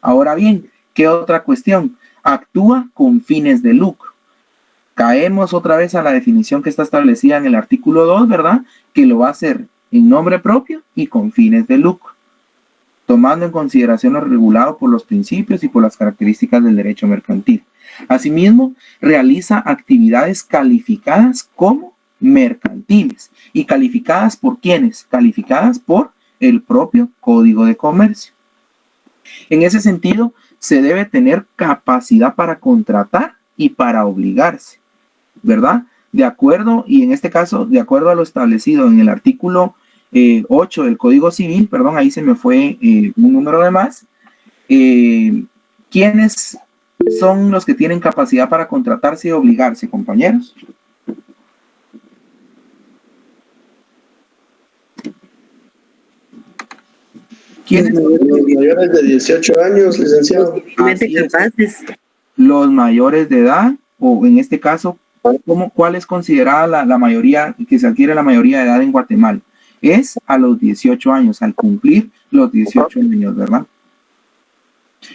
Ahora bien, ¿qué otra cuestión? Actúa con fines de lucro. Caemos otra vez a la definición que está establecida en el artículo 2, ¿verdad? Que lo va a hacer en nombre propio y con fines de lucro, tomando en consideración lo regulado por los principios y por las características del derecho mercantil. Asimismo, realiza actividades calificadas como mercantiles. ¿Y calificadas por quiénes? Calificadas por el propio Código de Comercio. En ese sentido, se debe tener capacidad para contratar y para obligarse, ¿verdad? De acuerdo, y en este caso, de acuerdo a lo establecido en el artículo 8 del Código Civil, perdón, ahí se me fue un número de más. ¿Quiénes son los que tienen capacidad para contratarse y obligarse, compañeros? ¿Quiénes? Los mayores de 18 años, licenciado. Los mayores de edad, o en este caso, ¿cuál es considerada la mayoría, que se adquiere la mayoría de edad en Guatemala? Es a los 18 años, al cumplir los 18 años, ¿verdad?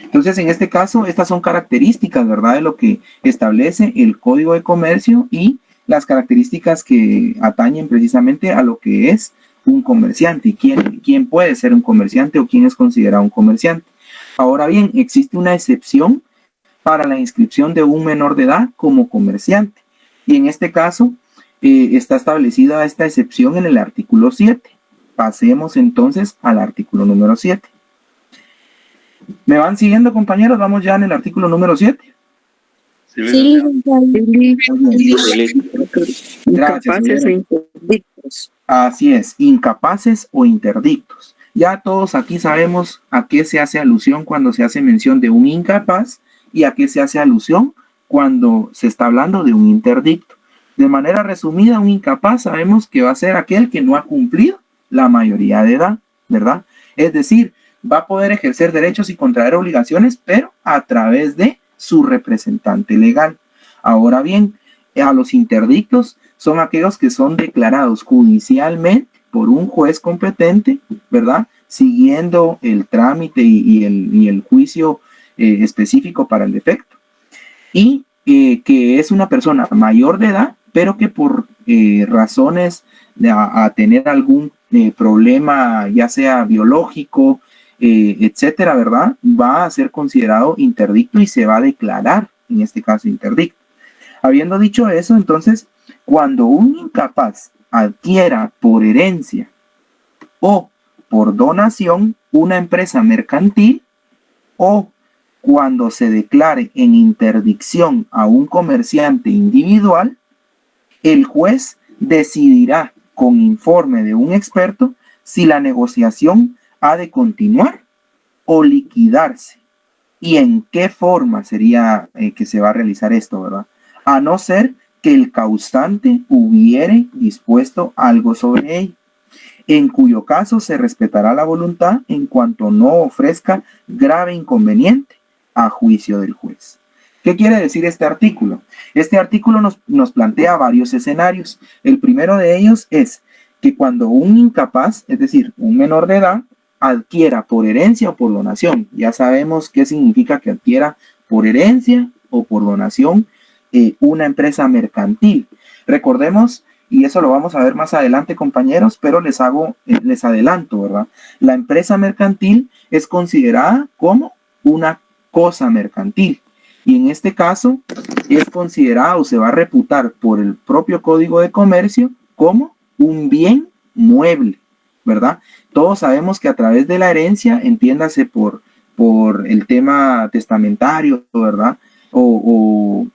Entonces, en este caso, estas son características, ¿verdad?, de lo que establece el Código de Comercio y las características que atañen precisamente a lo que es un comerciante y quién puede ser un comerciante o quién es considerado un comerciante. Ahora bien, existe una excepción para la inscripción de un menor de edad como comerciante. Y en este caso, está establecida esta excepción en el artículo 7. Pasemos entonces al artículo número 7. ¿Me van siguiendo, compañeros? Vamos ya en el artículo número 7. Sí. Gracias, Incapaces o Miguel. interdictos. Así es, incapaces o interdictos. Ya todos aquí sabemos a qué se hace alusión cuando se hace mención de un incapaz y a qué se hace alusión cuando se está hablando de un interdicto. De manera resumida, un incapaz sabemos que va a ser aquel que no ha cumplido la mayoría de edad, ¿verdad? Es decir, va a poder ejercer derechos y contraer obligaciones, pero a través de su representante legal. Ahora bien, a los interdictos son aquellos que son declarados judicialmente por un juez competente, ¿verdad? Siguiendo el trámite y el juicio específico para el defecto. Y que es una persona mayor de edad, pero que por razones de a tener algún problema, ya sea biológico, etcétera, ¿verdad? Va a ser considerado interdicto y se va a declarar, en este caso, interdicto. Habiendo dicho eso, entonces, cuando un incapaz adquiera por herencia o por donación una empresa mercantil, o cuando se declare en interdicción a un comerciante individual, el juez decidirá con informe de un experto si la negociación ha de continuar o liquidarse y en qué forma sería que se va a realizar esto, ¿verdad? A no ser que el causante hubiere dispuesto algo sobre ello, en cuyo caso se respetará la voluntad en cuanto no ofrezca grave inconveniente a juicio del juez. ¿Qué quiere decir este artículo? Este artículo nos plantea varios escenarios. El primero de ellos es que cuando un incapaz, es decir, un menor de edad, adquiera por herencia o por donación, ya sabemos qué significa que adquiera por herencia o por donación una empresa mercantil. Recordemos, y eso lo vamos a ver más adelante, compañeros, pero les adelanto, ¿verdad? La empresa mercantil es considerada como una cosa mercantil. Y en este caso es considerada o se va a reputar por el propio Código de Comercio como un bien mueble, ¿verdad? Todos sabemos que a través de la herencia, entiéndase por el tema testamentario, ¿verdad? O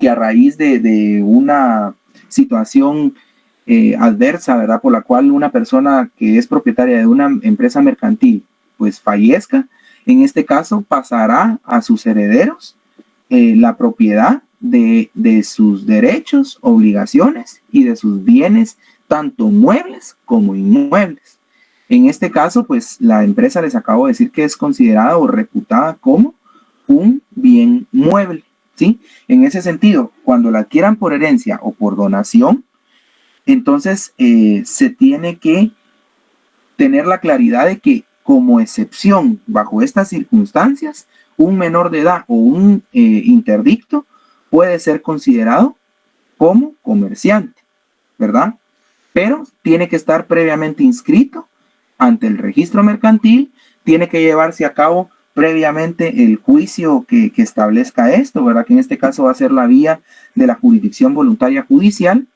que a raíz de una situación adversa, ¿verdad? Por la cual una persona que es propietaria de una empresa mercantil, pues fallezca, en este caso pasará a sus herederos la propiedad de sus derechos, obligaciones y de sus bienes, tanto muebles como inmuebles. En este caso, pues la empresa, les acabo de decir, que es considerada o reputada como un bien mueble, ¿sí? En ese sentido, cuando la adquieran por herencia o por donación, entonces se tiene que tener la claridad de que como excepción bajo estas circunstancias, un menor de edad o un interdicto puede ser considerado como comerciante, ¿verdad? Pero tiene que estar previamente inscrito ante el registro mercantil, tiene que llevarse a cabo previamente el juicio que establezca esto, ¿verdad? Que en este caso va a ser la vía de la jurisdicción voluntaria judicial.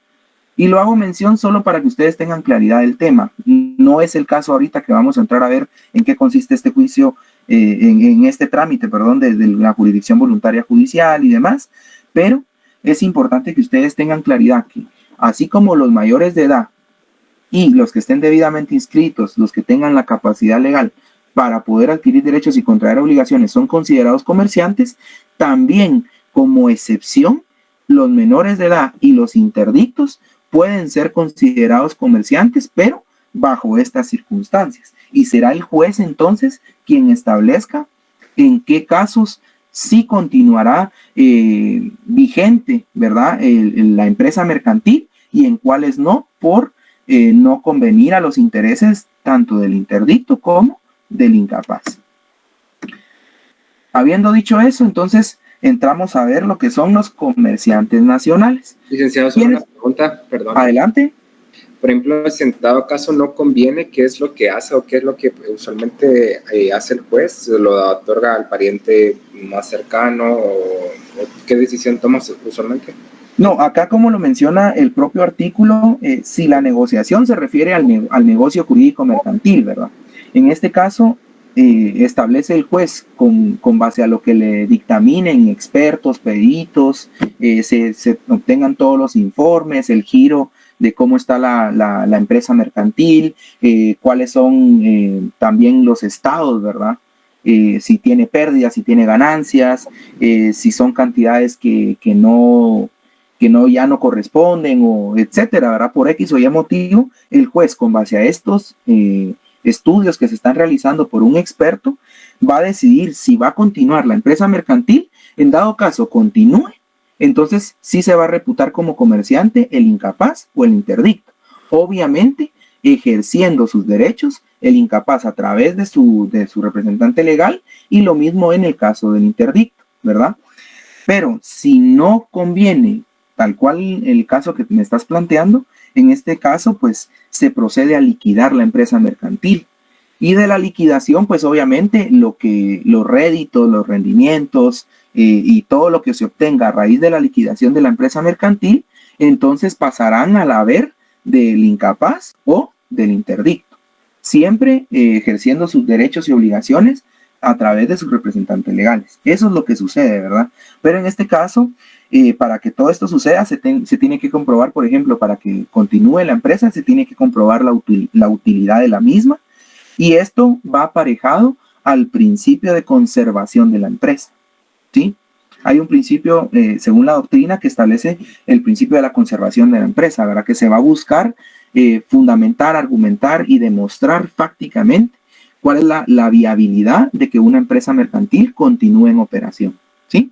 Y lo hago mención solo para que ustedes tengan claridad del tema. No es el caso ahorita que vamos a entrar a ver en qué consiste este juicio, en este trámite, perdón, de la jurisdicción voluntaria judicial y demás, pero es importante que ustedes tengan claridad que así como los mayores de edad y los que estén debidamente inscritos, los que tengan la capacidad legal para poder adquirir derechos y contraer obligaciones son considerados comerciantes, también como excepción los menores de edad y los interdictos pueden ser considerados comerciantes, pero bajo estas circunstancias. Y será el juez entonces quien establezca en qué casos sí continuará vigente, ¿verdad? La empresa mercantil y en cuáles no, por no convenir a los intereses tanto del interdicto como del incapaz. Habiendo dicho eso, entonces entramos a ver lo que son los comerciantes nacionales. Licenciado, solo una pregunta, perdón. Adelante. Por ejemplo, si en dado caso no conviene, ¿qué es lo que hace o qué es lo que usualmente hace el juez? ¿Se lo otorga al pariente más cercano o qué decisión toma usualmente? No, acá como lo menciona el propio artículo, si la negociación se refiere al negocio jurídico mercantil, ¿verdad? En este caso, establece el juez con base a lo que le dictaminen expertos, peritos, se obtengan todos los informes, el giro de cómo está la empresa mercantil, cuáles son también los estados, ¿verdad? Si tiene pérdidas, si tiene ganancias, si son cantidades que ya no corresponden, o etcétera, ¿verdad? Por X o Y motivo, el juez, con base a estos estudios que se están realizando por un experto, va a decidir si va a continuar la empresa mercantil. En dado caso continúe, entonces sí se va a reputar como comerciante el incapaz o el interdicto. Obviamente, ejerciendo sus derechos, el incapaz a través de su representante legal, y lo mismo en el caso del interdicto, ¿verdad? Pero si no conviene, tal cual el caso que me estás planteando, en este caso, pues se procede a liquidar la empresa mercantil. Y de la liquidación, pues obviamente los réditos, los rendimientos y todo lo que se obtenga a raíz de la liquidación de la empresa mercantil, entonces pasarán al haber del incapaz o del interdicto, siempre ejerciendo sus derechos y obligaciones a través de sus representantes legales. Eso es lo que sucede, ¿verdad? Pero en este caso, para que todo esto suceda, se tiene que comprobar, por ejemplo, para que continúe la empresa, se tiene que comprobar la utilidad de la misma, y esto va aparejado al principio de conservación de la empresa, ¿sí? Hay un principio, según la doctrina, que establece el principio de la conservación de la empresa, ¿verdad? Que se va a buscar fundamentar, argumentar y demostrar fácticamente cuál es la viabilidad de que una empresa mercantil continúe en operación, ¿sí?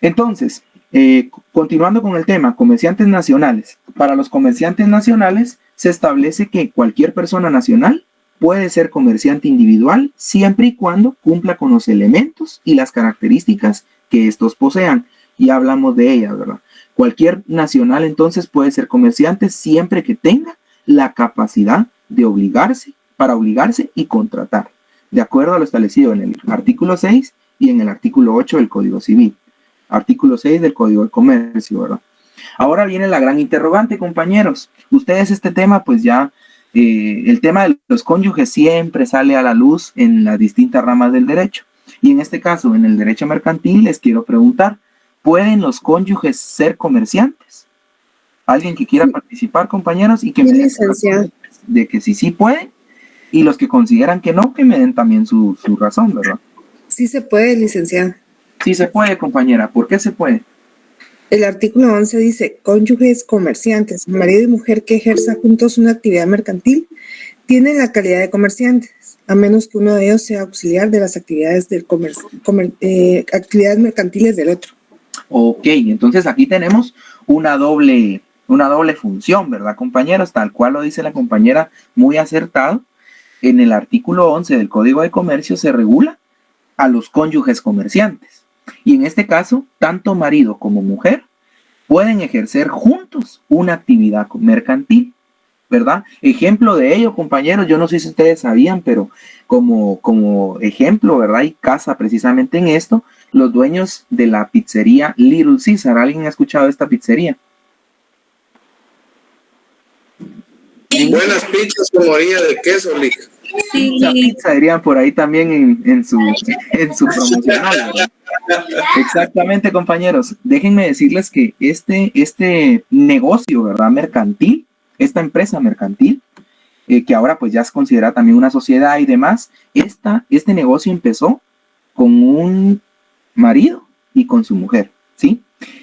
Entonces, continuando con el tema, comerciantes nacionales. Para los comerciantes nacionales se establece que cualquier persona nacional puede ser comerciante individual siempre y cuando cumpla con los elementos y las características que estos posean. Ya hablamos de ellas, ¿verdad? Cualquier nacional entonces puede ser comerciante siempre que tenga la capacidad de obligarse y contratar, de acuerdo a lo establecido en el artículo 6 y en el artículo 8 del Código Civil. Artículo 6 del Código de Comercio, ¿verdad? Ahora viene la gran interrogante, compañeros. Ustedes este tema, pues ya, el tema de los cónyuges siempre sale a la luz en las distintas ramas del derecho. Y en este caso, en el derecho mercantil, les quiero preguntar, ¿pueden los cónyuges ser comerciantes? ¿Alguien que quiera participar, compañeros? Y que me den de que sí pueden, y los que consideran que no, que me den también su razón, ¿verdad? Sí se puede, licenciado. Sí se puede, compañera. ¿Por qué se puede? El artículo 11 dice, cónyuges comerciantes, marido y mujer que ejerzan juntos una actividad mercantil, tienen la calidad de comerciantes, a menos que uno de ellos sea auxiliar de las actividades actividades mercantiles del otro. Ok, entonces aquí tenemos una doble función, ¿verdad, compañeros? Tal cual lo dice la compañera, muy acertado. En el artículo 11 del Código de Comercio se regula a los cónyuges comerciantes. Y en este caso, tanto marido como mujer pueden ejercer juntos una actividad mercantil, ¿verdad? Ejemplo de ello, compañeros, yo no sé si ustedes sabían, pero como ejemplo, ¿verdad? Y casa precisamente en esto, los dueños de la pizzería Little Caesar. ¿Alguien ha escuchado de esta pizzería? Buenas pizzas con orilla de queso, Lick. Sí. La pizza dirían por ahí también en su promocional, ¿verdad? Exactamente, compañeros. Déjenme decirles que este negocio, ¿verdad? Mercantil, esta empresa mercantil, que ahora pues ya se considera también una sociedad y demás, este negocio empezó con un marido y con su mujer, ¿sí?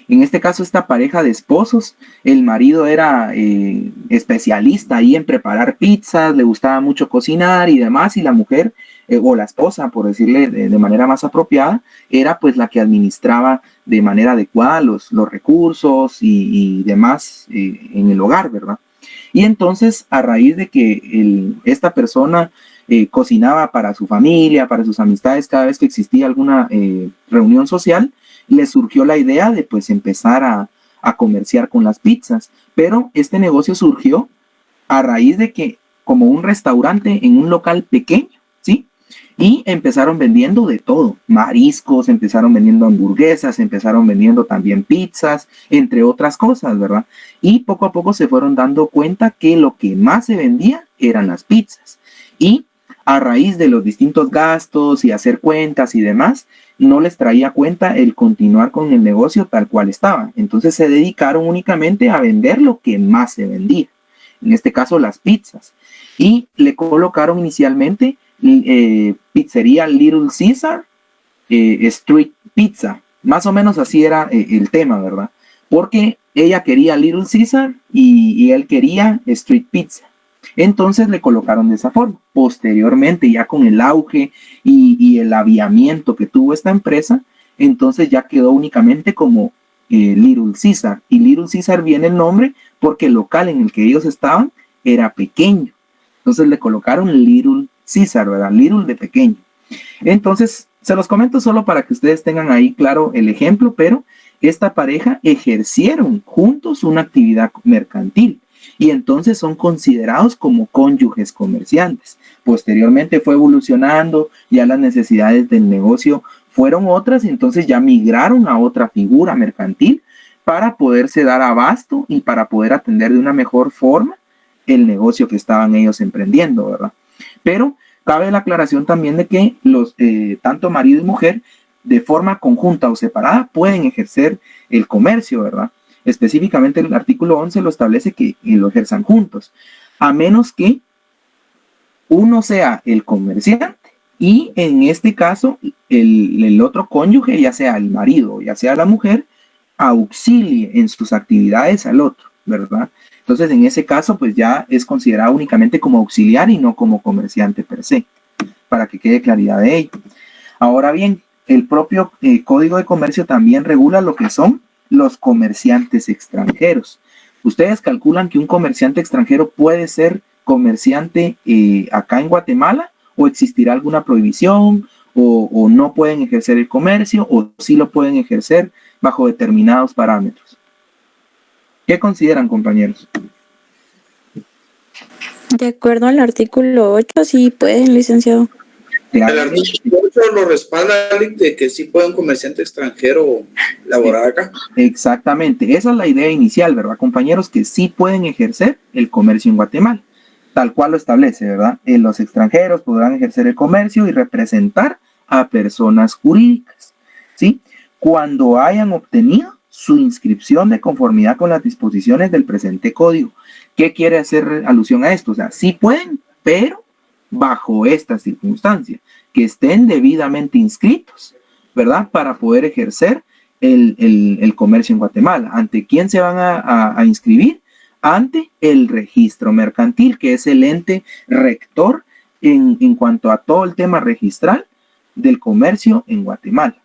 En este caso, esta pareja de esposos, el marido era especialista ahí en preparar pizzas, le gustaba mucho cocinar y demás, y la mujer, o la esposa, por decirle de manera más apropiada, era pues la que administraba de manera adecuada los recursos y demás en el hogar, ¿verdad? Y entonces, a raíz de que esta persona cocinaba para su familia, para sus amistades, cada vez que existía alguna reunión social, le surgió la idea de pues empezar a comerciar con las pizzas. Pero este negocio surgió a raíz de que, como un restaurante en un local pequeño, ¿sí? Y empezaron vendiendo de todo, mariscos, empezaron vendiendo hamburguesas, empezaron vendiendo también pizzas, entre otras cosas, ¿verdad? Y poco a poco se fueron dando cuenta que lo que más se vendía eran las pizzas. Y a raíz de los distintos gastos y hacer cuentas y demás, no les traía cuenta el continuar con el negocio tal cual estaba. Entonces se dedicaron únicamente a vender lo que más se vendía, en este caso las pizzas. Y le colocaron inicialmente pizzería Little Caesar Street Pizza. Más o menos así era el tema, ¿verdad? Porque ella quería Little Caesar y él quería Street Pizza. Entonces le colocaron de esa forma. Posteriormente, ya con el auge y el aviamiento que tuvo esta empresa, entonces ya quedó únicamente como Little Caesar. Y Little Caesar viene el nombre porque el local en el que ellos estaban era pequeño. Entonces le colocaron Little Caesar, ¿verdad? Little de pequeño. Entonces, se los comento solo para que ustedes tengan ahí claro el ejemplo, pero esta pareja ejercieron juntos una actividad mercantil y entonces son considerados como cónyuges comerciantes. Posteriormente fue evolucionando, ya las necesidades del negocio fueron otras, y entonces ya migraron a otra figura mercantil para poderse dar abasto y para poder atender de una mejor forma el negocio que estaban ellos emprendiendo, ¿verdad? Pero cabe la aclaración también de que tanto marido y mujer, de forma conjunta o separada, pueden ejercer el comercio, ¿verdad? Específicamente el artículo 11 lo establece que lo ejerzan juntos, a menos que uno sea el comerciante y en este caso el otro cónyuge, ya sea el marido o ya sea la mujer, auxilie en sus actividades al otro, ¿verdad? Entonces, en ese caso, pues ya es considerado únicamente como auxiliar y no como comerciante per se, para que quede claridad de ello. Ahora bien, el propio Código de Comercio también regula lo que son los comerciantes extranjeros. ¿Ustedes calculan que un comerciante extranjero puede ser comerciante acá en Guatemala? ¿O existirá alguna prohibición? ¿O no pueden ejercer el comercio? ¿O sí lo pueden ejercer bajo determinados parámetros? ¿Qué consideran, compañeros? De acuerdo al artículo 8, sí pueden, licenciado. Claro. El artículo 8 lo respalda, de que sí puede un comerciante extranjero laborar acá. Exactamente, esa es la idea inicial, ¿verdad, compañeros? Que sí pueden ejercer el comercio en Guatemala, tal cual lo establece, ¿verdad? Los extranjeros podrán ejercer el comercio y representar a personas jurídicas, ¿sí? Cuando hayan obtenido su inscripción de conformidad con las disposiciones del presente código. ¿Qué quiere hacer alusión a esto? O sea, sí pueden, pero bajo estas circunstancias, que estén debidamente inscritos, ¿verdad? Para poder ejercer el comercio en Guatemala. ¿Ante quién se van a inscribir? Ante el registro mercantil, que es el ente rector en cuanto a todo el tema registral del comercio en Guatemala.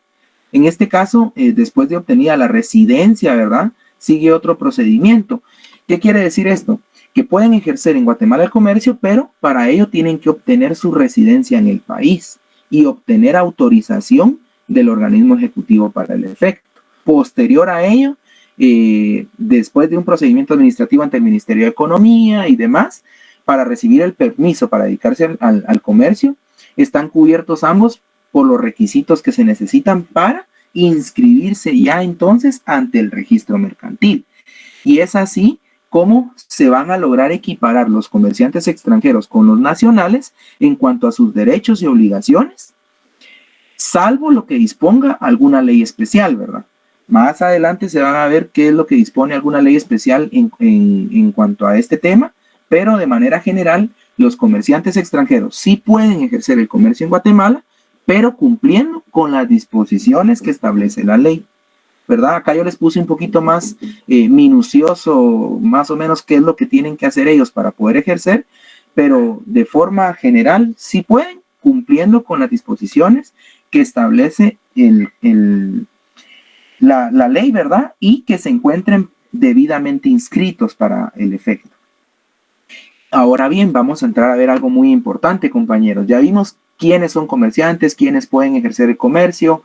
En este caso, después de obtenida la residencia, ¿verdad? Sigue otro procedimiento. ¿Qué quiere decir esto? Que pueden ejercer en Guatemala el comercio, pero para ello tienen que obtener su residencia en el país y obtener autorización del organismo ejecutivo para el efecto. Posterior a ello, después de un procedimiento administrativo ante el Ministerio de Economía y demás, para recibir el permiso para dedicarse al comercio, están cubiertos ambos por los requisitos que se necesitan para inscribirse ya entonces ante el registro mercantil. Y es así como se van a lograr equiparar los comerciantes extranjeros con los nacionales en cuanto a sus derechos y obligaciones, salvo lo que disponga alguna ley especial, ¿verdad? Más adelante se van a ver qué es lo que dispone alguna ley especial en cuanto a este tema, pero de manera general, los comerciantes extranjeros sí pueden ejercer el comercio en Guatemala, pero cumpliendo con las disposiciones que establece la ley, ¿verdad? Acá yo les puse un poquito más minucioso, más o menos qué es lo que tienen que hacer ellos para poder ejercer, pero de forma general sí pueden, cumpliendo con las disposiciones que establece la ley, ¿verdad? Y que se encuentren debidamente inscritos para el efecto. Ahora bien, vamos a entrar a ver algo muy importante, compañeros. Ya vimos quiénes son comerciantes, quiénes pueden ejercer el comercio,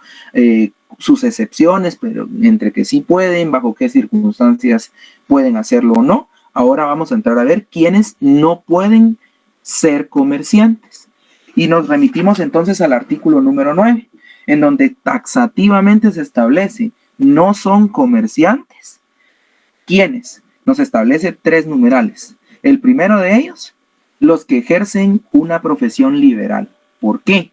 sus excepciones, pero entre que sí pueden, bajo qué circunstancias pueden hacerlo o no. Ahora vamos a entrar a ver quiénes no pueden ser comerciantes. Y nos remitimos entonces al artículo número 9, en donde taxativamente se establece, no son comerciantes. ¿Quiénes? Nos establece 3 numerales. El primero de ellos, los que ejercen una profesión liberal. ¿Por qué?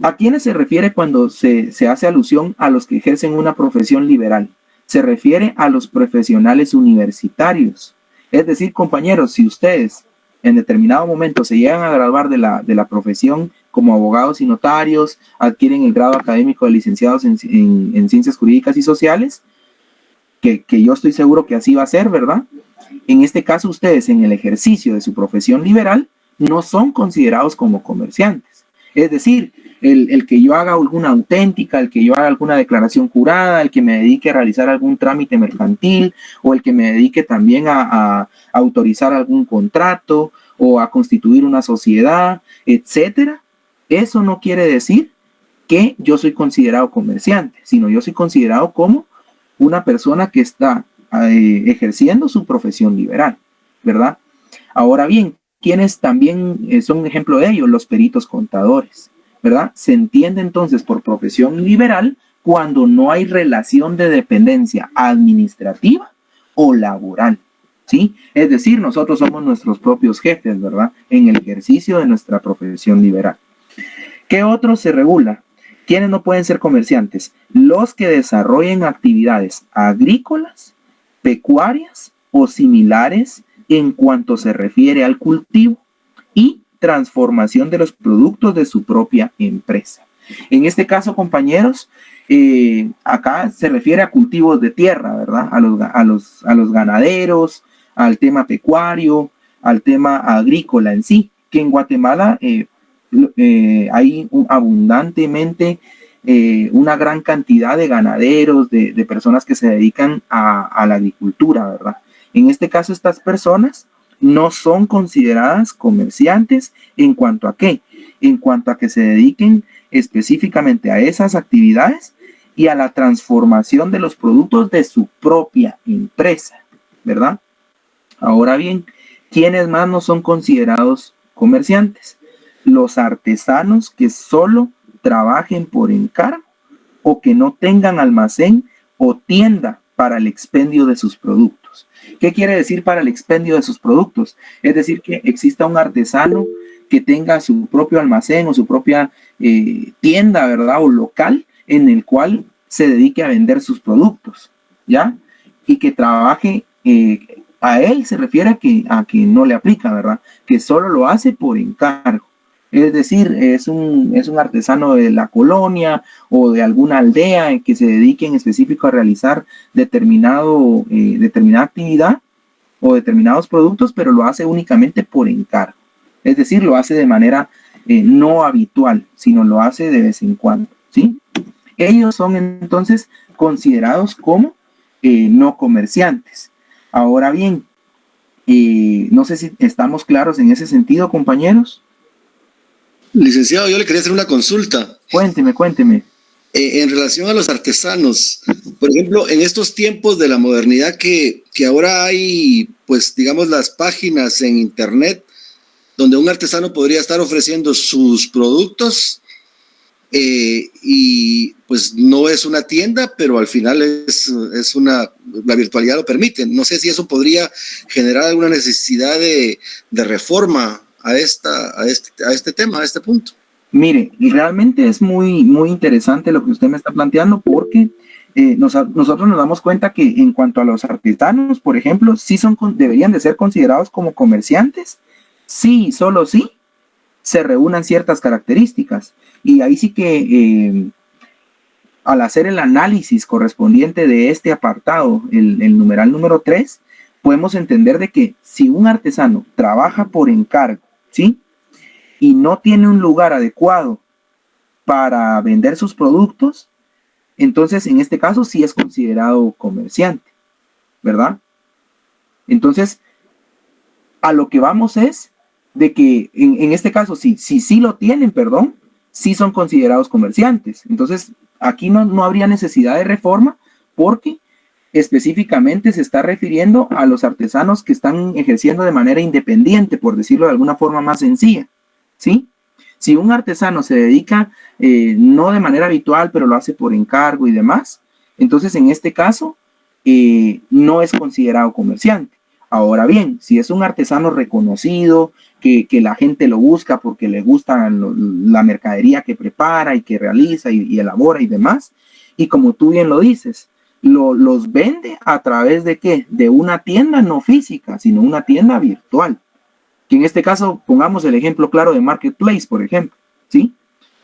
¿A quiénes se refiere cuando se hace alusión a los que ejercen una profesión liberal? Se refiere a los profesionales universitarios. Es decir, compañeros, si ustedes en determinado momento se llegan a graduar de la profesión como abogados y notarios, adquieren el grado académico de licenciados en ciencias jurídicas y sociales, que yo estoy seguro que así va a ser, ¿verdad? En este caso, ustedes en el ejercicio de su profesión liberal no son considerados como comerciantes. Es decir, el que yo haga alguna auténtica, el que yo haga alguna declaración jurada, el que me dedique a realizar algún trámite mercantil o el que me dedique también a autorizar algún contrato o a constituir una sociedad, etcétera, eso no quiere decir que yo soy considerado comerciante, sino yo soy considerado como una persona que está ejerciendo su profesión liberal, ¿verdad? Ahora bien, ¿quiénes también son un ejemplo de ello? Los peritos contadores, ¿verdad? Se entiende entonces por profesión liberal cuando no hay relación de dependencia administrativa o laboral, ¿sí? Es decir, nosotros somos nuestros propios jefes, ¿verdad? En el ejercicio de nuestra profesión liberal. ¿Qué otro se regula? ¿Quiénes no pueden ser comerciantes? Los que desarrollen actividades agrícolas, pecuarias o similares en cuanto se refiere al cultivo y transformación de los productos de su propia empresa. En este caso, compañeros, acá se refiere a cultivos de tierra, ¿verdad? A los ganaderos, al tema pecuario, al tema agrícola en sí, que en Guatemala hay abundantemente una gran cantidad de ganaderos, de personas que se dedican a la agricultura, ¿verdad? En este caso, estas personas no son consideradas comerciantes en cuanto a qué, en cuanto a que se dediquen específicamente a esas actividades y a la transformación de los productos de su propia empresa, ¿verdad? Ahora bien, ¿quiénes más no son considerados comerciantes? Los artesanos que solo trabajen por encargo o que no tengan almacén o tienda para el expendio de sus productos. ¿Qué quiere decir para el expendio de sus productos? Es decir, que exista un artesano que tenga su propio almacén o su propia tienda, ¿verdad? O local en el cual se dedique a vender sus productos, ¿ya? Y que trabaje, a él se refiere a que no le aplica, ¿verdad? Que solo lo hace por encargo. Es decir, es un artesano de la colonia o de alguna aldea que se dedique en específico a realizar determinada actividad o determinados productos, pero lo hace únicamente por encargo. Es decir, lo hace de manera no habitual, sino lo hace de vez en cuando, ¿sí? Ellos son entonces considerados como no comerciantes. Ahora bien, no sé si estamos claros en ese sentido, compañeros. Licenciado, yo le quería hacer una consulta. Cuénteme. En relación a los artesanos, por ejemplo, en estos tiempos de la modernidad que ahora hay, pues digamos, las páginas en internet donde un artesano podría estar ofreciendo sus productos y pues no es una tienda, pero al final la virtualidad lo permite. No sé si eso podría generar alguna necesidad de reforma a este tema, a este punto. Mire, realmente es muy, muy interesante lo que usted me está planteando porque nosotros nos damos cuenta que en cuanto a los artesanos, por ejemplo, sí deberían de ser considerados como comerciantes, sí, solo sí, se reúnan ciertas características. Y ahí sí que al hacer el análisis correspondiente de este apartado, el numeral número 3, podemos entender de que si un artesano trabaja por encargo, ¿sí? Y no tiene un lugar adecuado para vender sus productos, entonces en este caso sí es considerado comerciante, ¿verdad? Entonces, a lo que vamos es de que en este caso sí lo tienen, sí son considerados comerciantes. Entonces, aquí no habría necesidad de reforma porque específicamente se está refiriendo a los artesanos que están ejerciendo de manera independiente, por decirlo de alguna forma más sencilla, ¿sí? Si un artesano se dedica no de manera habitual, pero lo hace por encargo y demás, entonces en este caso no es considerado comerciante. Ahora bien, si es un artesano reconocido, que la gente lo busca porque le gusta la mercadería que prepara y que realiza y elabora y demás, y como tú bien lo dices, los vende a través de ¿qué? De una tienda no física, sino una tienda virtual. Que en este caso pongamos el ejemplo claro de Marketplace, por ejemplo, ¿sí?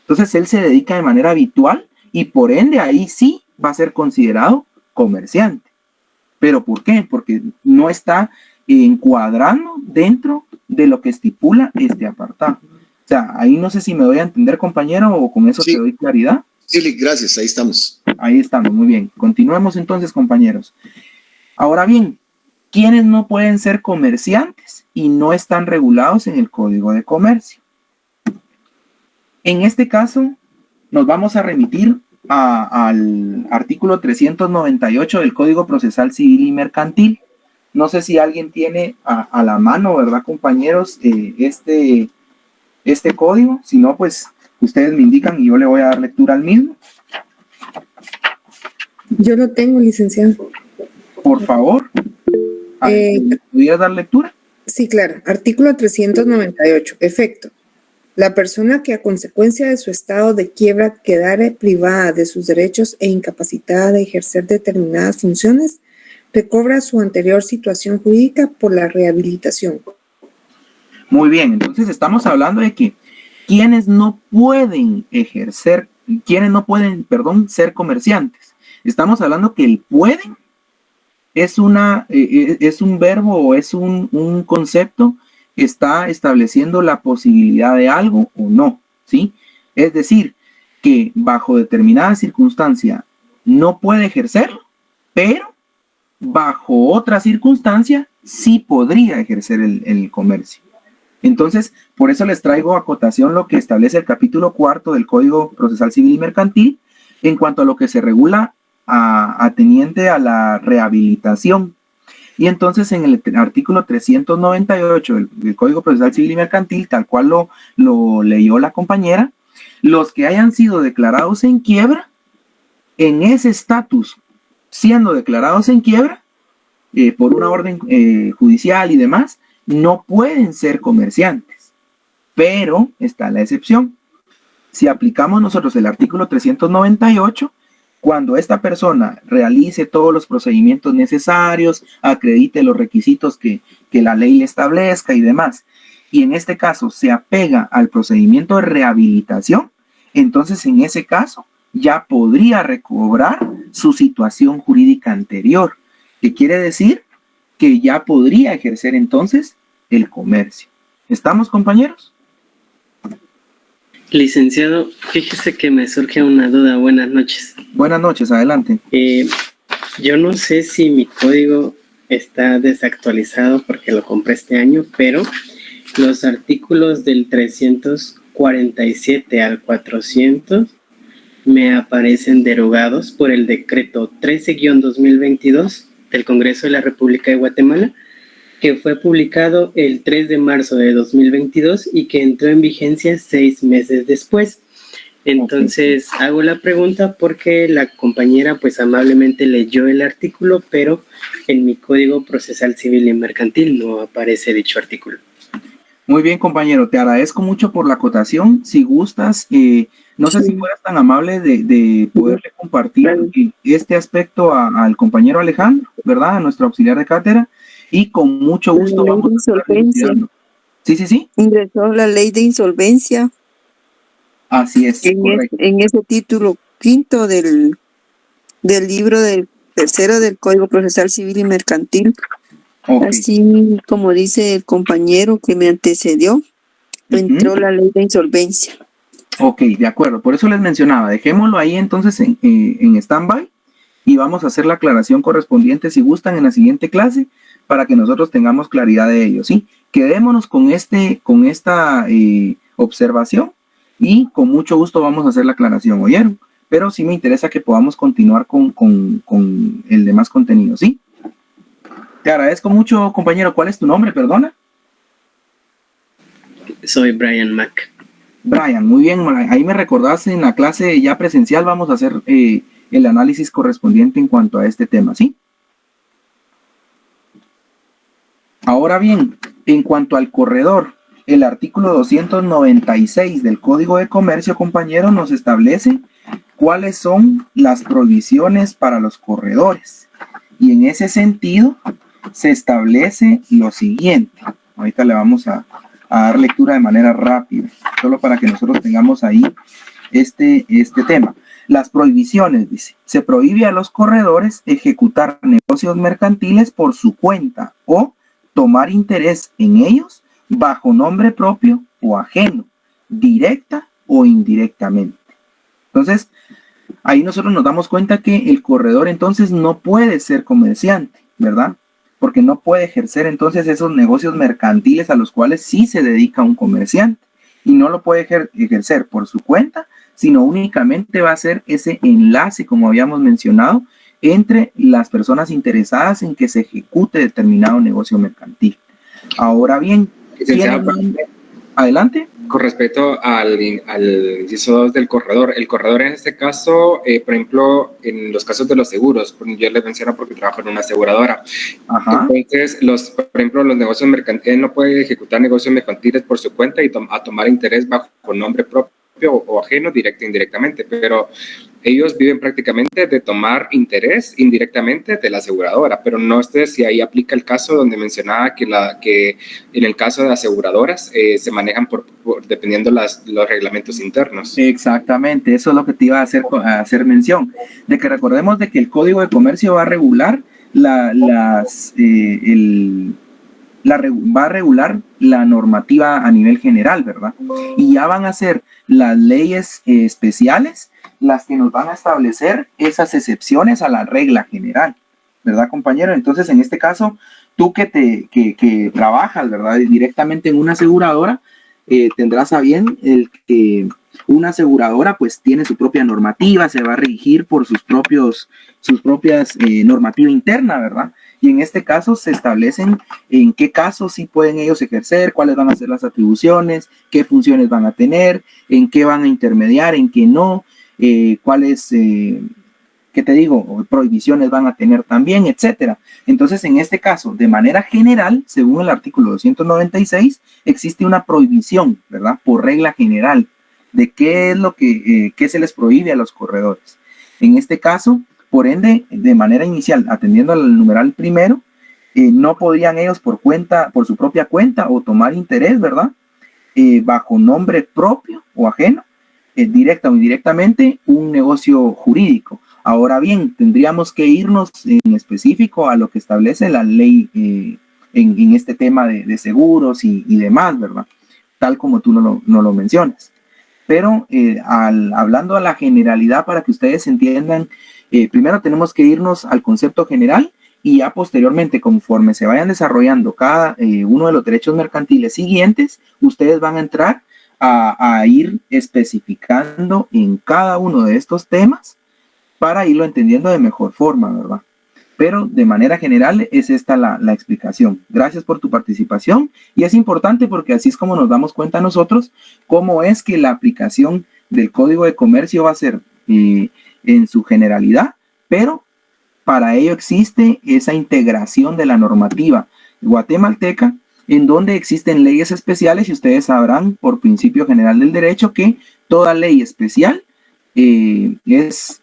Entonces él se dedica de manera habitual y por ende ahí sí va a ser considerado comerciante. ¿Pero por qué? Porque no está encuadrando dentro de lo que estipula este apartado. O sea, ahí no sé si me doy a entender, compañero, o con eso Sí. te doy claridad. Sí, gracias, ahí estamos. Ahí estamos, muy bien. Continuemos entonces, compañeros. Ahora bien, ¿quiénes no pueden ser comerciantes y no están regulados en el Código de Comercio? En este caso, nos vamos a remitir al artículo 398 del Código Procesal Civil y Mercantil. No sé si alguien tiene a la mano, ¿verdad, compañeros? Este código. Si no, pues ustedes me indican y yo le voy a dar lectura al mismo. Yo lo tengo, licenciado. Por favor. ¿Pudieras dar lectura? Sí, claro. Artículo 398. Efecto. La persona que a consecuencia de su estado de quiebra quedare privada de sus derechos e incapacitada de ejercer determinadas funciones, recobra su anterior situación jurídica por la rehabilitación. Muy bien, entonces estamos hablando de que quienes no pueden ejercer, quienes no pueden, perdón, ser comerciantes. Estamos hablando que el pueden es un verbo o es un concepto que está estableciendo la posibilidad de algo o no, ¿sí? Es decir, que bajo determinada circunstancia no puede ejercerlo, pero bajo otra circunstancia sí podría ejercer el comercio. Entonces, por eso les traigo a acotación lo que establece el capítulo 4 del Código Procesal Civil y Mercantil en cuanto a lo que se regula ateniente a la rehabilitación. Y entonces en el artículo 398 del Código Procesal Civil y Mercantil, tal cual lo leyó la compañera, los que hayan sido declarados en quiebra, en ese estatus, siendo declarados en quiebra, por una orden judicial y demás, no pueden ser comerciantes. Pero está la excepción. Si aplicamos nosotros el artículo 398, cuando esta persona realice todos los procedimientos necesarios, acredite los requisitos que la ley le establezca y demás, y en este caso se apega al procedimiento de rehabilitación, entonces en ese caso ya podría recobrar su situación jurídica anterior, que quiere decir que ya podría ejercer entonces el comercio. ¿Estamos, compañeros? Licenciado, fíjese que me surge una duda. Buenas noches. Buenas noches, adelante. Yo no sé si mi código está desactualizado porque lo compré este año, pero los artículos del 347 al 400 me aparecen derogados por el decreto 13-2022 del Congreso de la República de Guatemala, que fue publicado el 3 de marzo de 2022 y que entró en vigencia 6 meses después. Entonces hago la pregunta porque la compañera pues amablemente leyó el artículo, pero en mi Código Procesal Civil y Mercantil no aparece dicho artículo. Muy bien, compañero, te agradezco mucho por la acotación. Si gustas, no sé si fueras tan amable de poderle compartir este aspecto al compañero Alejandro, ¿verdad? A nuestro auxiliar de cátedra. Y con mucho gusto La ley vamos de insolvencia. Sí. Ingresó la ley de insolvencia Así es, correcto. en ese título quinto del libro del tercero del Código Procesal Civil y Mercantil. Okay. Así como dice el compañero que me antecedió, entró la ley de insolvencia. Ok, de acuerdo. Por eso les mencionaba, dejémoslo ahí entonces en stand-by y vamos a hacer la aclaración correspondiente si gustan en la siguiente clase para que nosotros tengamos claridad de ello, ¿sí? Quedémonos con esta observación y con mucho gusto vamos a hacer la aclaración, ¿oyeron? Pero sí me interesa que podamos continuar con el demás contenido, ¿sí? Te agradezco mucho, compañero. ¿Cuál es tu nombre, perdona? Soy Brian Mack. Brian, muy bien, ahí me recordaste en la clase ya presencial, vamos a hacer el análisis correspondiente en cuanto a este tema, ¿sí? Ahora bien, en cuanto al corredor, el artículo 296 del Código de Comercio, compañero, nos establece cuáles son las prohibiciones para los corredores. Y en ese sentido, se establece lo siguiente. Ahorita le vamos a dar lectura de manera rápida, solo para que nosotros tengamos ahí este tema. Las prohibiciones, dice, se prohíbe a los corredores ejecutar negocios mercantiles por su cuenta o tomar interés en ellos bajo nombre propio o ajeno, directa o indirectamente. Entonces, ahí nosotros nos damos cuenta que el corredor entonces no puede ser comerciante, ¿verdad? Porque no puede ejercer entonces esos negocios mercantiles a los cuales sí se dedica un comerciante. Y no lo puede ejercer por su cuenta, sino únicamente va a ser ese enlace, como habíamos mencionado, entre las personas interesadas en que se ejecute determinado negocio mercantil. Ahora bien, adelante. Con respecto al inciso 2 del corredor, el corredor en este caso, por ejemplo, en los casos de los seguros, yo les menciono porque trabajo en una aseguradora. Ajá. Entonces, por ejemplo, los negocios mercantiles, él no puede ejecutar negocios mercantiles por su cuenta y a tomar interés bajo nombre propio o ajeno, directo e indirectamente, pero ellos viven prácticamente de tomar interés indirectamente de la aseguradora, pero no sé si ahí aplica el caso donde mencionaba que en el caso de aseguradoras se manejan dependiendo los reglamentos internos. Exactamente, eso es lo que te iba a hacer mención, de que recordemos de que el Código de Comercio va a regular va a regular la normativa a nivel general, ¿verdad? Y ya van a ser las leyes especiales las que nos van a establecer esas excepciones a la regla general, ¿verdad, compañero? Entonces, en este caso, tú que trabajas, ¿verdad? Directamente en una aseguradora, tendrás a bien el que una aseguradora pues tiene su propia normativa, se va a regir por sus propias normativa interna, ¿verdad? Y en este caso se establecen en qué casos sí pueden ellos ejercer, cuáles van a ser las atribuciones, qué funciones van a tener, en qué van a intermediar, en qué no, cuáles, ¿qué te digo? Prohibiciones van a tener también, etcétera. Entonces, en este caso, de manera general, según el artículo 296, existe una prohibición, ¿verdad? Por regla general, de qué es lo que se les prohíbe a los corredores. En este caso, por ende, de manera inicial, atendiendo al numeral primero, no podrían ellos por su propia cuenta o tomar interés, ¿verdad? Bajo nombre propio o ajeno, directa o indirectamente, un negocio jurídico. Ahora bien, tendríamos que irnos en específico a lo que establece la ley en este tema de seguros y demás, ¿verdad? Tal como tú no lo mencionas. Pero hablando a la generalidad para que ustedes entiendan, primero tenemos que irnos al concepto general y ya posteriormente, conforme se vayan desarrollando cada uno de los derechos mercantiles siguientes, ustedes van a entrar a ir especificando en cada uno de estos temas para irlo entendiendo de mejor forma, ¿verdad? Pero de manera general es esta la explicación. Gracias por tu participación y es importante porque así es como nos damos cuenta nosotros cómo es que la aplicación del Código de Comercio va a ser en su generalidad, pero para ello existe esa integración de la normativa guatemalteca en donde existen leyes especiales y ustedes sabrán por principio general del derecho que toda ley especial es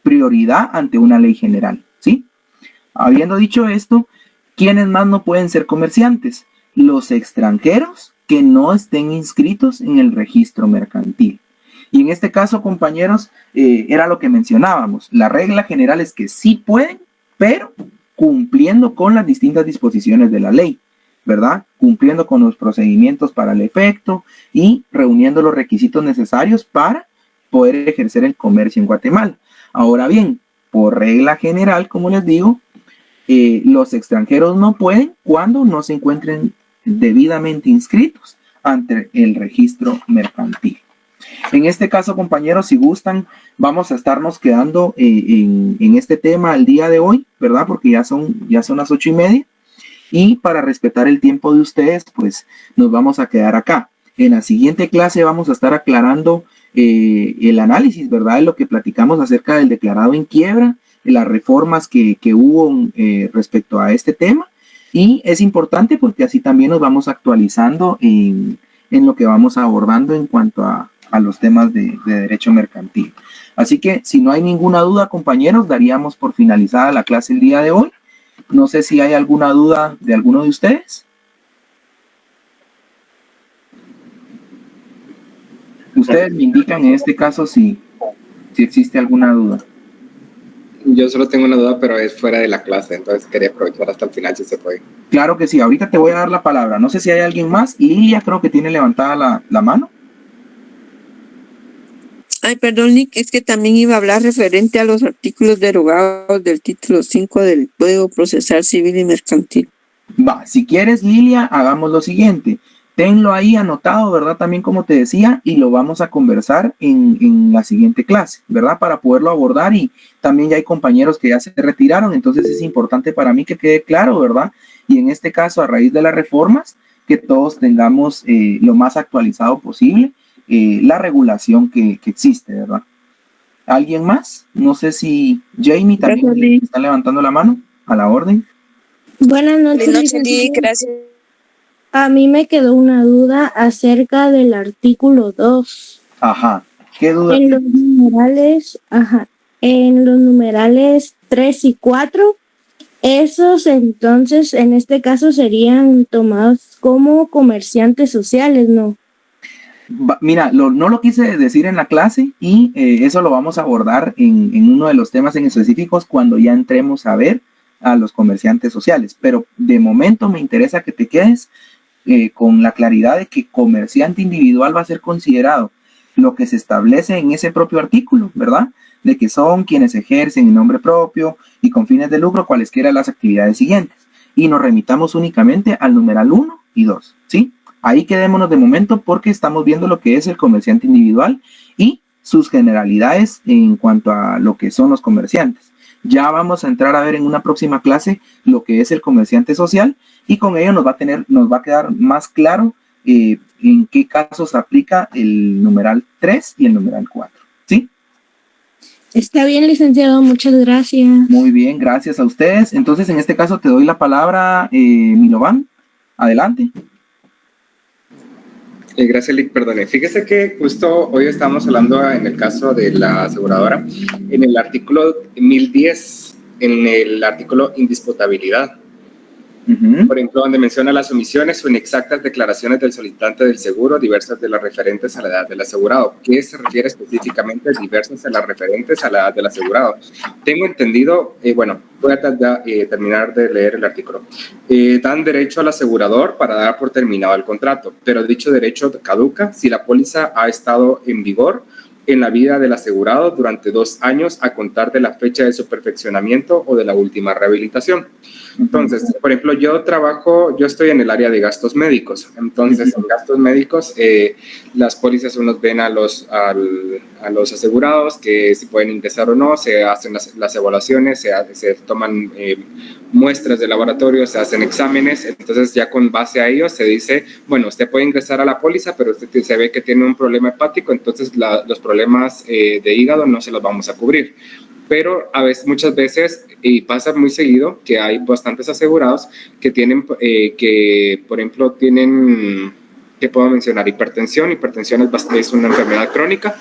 prioridad ante una ley general, ¿sí? Habiendo dicho esto, ¿quiénes más no pueden ser comerciantes? Los extranjeros que no estén inscritos en el registro mercantil. Y en este caso, compañeros, era lo que mencionábamos. La regla general es que sí pueden, pero cumpliendo con las distintas disposiciones de la ley, ¿verdad? Cumpliendo con los procedimientos para el efecto y reuniendo los requisitos necesarios para poder ejercer el comercio en Guatemala. Ahora bien, por regla general, como les digo, los extranjeros no pueden cuando no se encuentren debidamente inscritos ante el registro mercantil. En este caso, compañeros, si gustan, vamos a estarnos quedando en este tema el día de hoy, ¿verdad? Porque ya son las 8:30 y para respetar el tiempo de ustedes, pues nos vamos a quedar acá. En la siguiente clase vamos a estar aclarando el análisis, ¿verdad? De lo que platicamos acerca del declarado en quiebra, de las reformas que hubo respecto a este tema. Y es importante porque así también nos vamos actualizando en lo que vamos abordando en cuanto a los temas de derecho mercantil. Así que si no hay ninguna duda, compañeros, daríamos por finalizada la clase el día de hoy. No sé si hay alguna duda de alguno de ustedes. Ustedes me indican en este caso si existe alguna duda. Yo solo tengo una duda, pero es fuera de la clase, entonces quería aprovechar hasta el final si se puede. Claro que sí, ahorita te voy a dar la palabra. No sé si hay alguien más. Lilia creo que tiene levantada la mano. Ay, perdón, Nick, es que también iba a hablar referente a los artículos derogados del título 5 del Código Procesal Civil y Mercantil. Va, si quieres, Lilia, hagamos lo siguiente. Tenlo ahí anotado, ¿verdad? También como te decía, y lo vamos a conversar en la siguiente clase, ¿verdad? Para poderlo abordar, y también ya hay compañeros que ya se retiraron, entonces es importante para mí que quede claro, ¿verdad? Y en este caso, a raíz de las reformas, que todos tengamos lo más actualizado posible la regulación que existe, ¿verdad? ¿Alguien más? No sé si Jamie también está levantando la mano a la orden. Buenas noches, Gracias. A mí me quedó una duda acerca del artículo 2. Ajá, ¿qué duda? En los numerales 3 y 4, esos entonces en este caso serían tomados como comerciantes sociales, ¿no? Mira, no lo quise decir en la clase y eso lo vamos a abordar en uno de los temas en específicos cuando ya entremos a ver a los comerciantes sociales, pero de momento me interesa que te quedes con la claridad de que comerciante individual va a ser considerado lo que se establece en ese propio artículo, ¿verdad? De que son quienes ejercen en nombre propio y con fines de lucro cualesquiera las actividades siguientes. Y nos remitamos únicamente al numeral 1 y 2, ¿sí? Ahí quedémonos de momento porque estamos viendo lo que es el comerciante individual y sus generalidades en cuanto a lo que son los comerciantes. Ya vamos a entrar a ver en una próxima clase lo que es el comerciante social y con ello nos va a quedar más claro en qué casos aplica el numeral 3 y el numeral 4, ¿sí? Está bien, licenciado, muchas gracias. Muy bien, gracias a ustedes. Entonces, en este caso te doy la palabra, Milovan. Adelante. Gracias, Lick. Perdone. Fíjese que justo hoy estamos hablando en el caso de la aseguradora, en el artículo 1010, en el artículo indisputabilidad. Por ejemplo, donde menciona las omisiones o inexactas declaraciones del solicitante del seguro, diversas de las referentes a la edad del asegurado. ¿Qué se refiere específicamente a diversas a las referentes a la edad del asegurado? Tengo entendido, bueno, voy a terminar de leer el artículo. Dan derecho al asegurador para dar por terminado el contrato, pero dicho derecho caduca si la póliza ha estado en vigor en la vida del asegurado durante 2 años a contar de la fecha de su perfeccionamiento o de la última rehabilitación. Entonces, por ejemplo, yo estoy en el área de gastos médicos. Entonces, en gastos médicos, las pólizas unos ven a los asegurados que si pueden ingresar o no, se hacen las evaluaciones, se toman muestras de laboratorio, se hacen exámenes. Entonces, ya con base a ello se dice, bueno, usted puede ingresar a la póliza, pero usted se ve que tiene un problema hepático, entonces los problemas de hígado no se los vamos a cubrir. Pero muchas veces, y pasa muy seguido, que hay bastantes asegurados que tienen, por ejemplo, tienen, ¿qué puedo mencionar? Hipertensión. Hipertensión es una enfermedad crónica.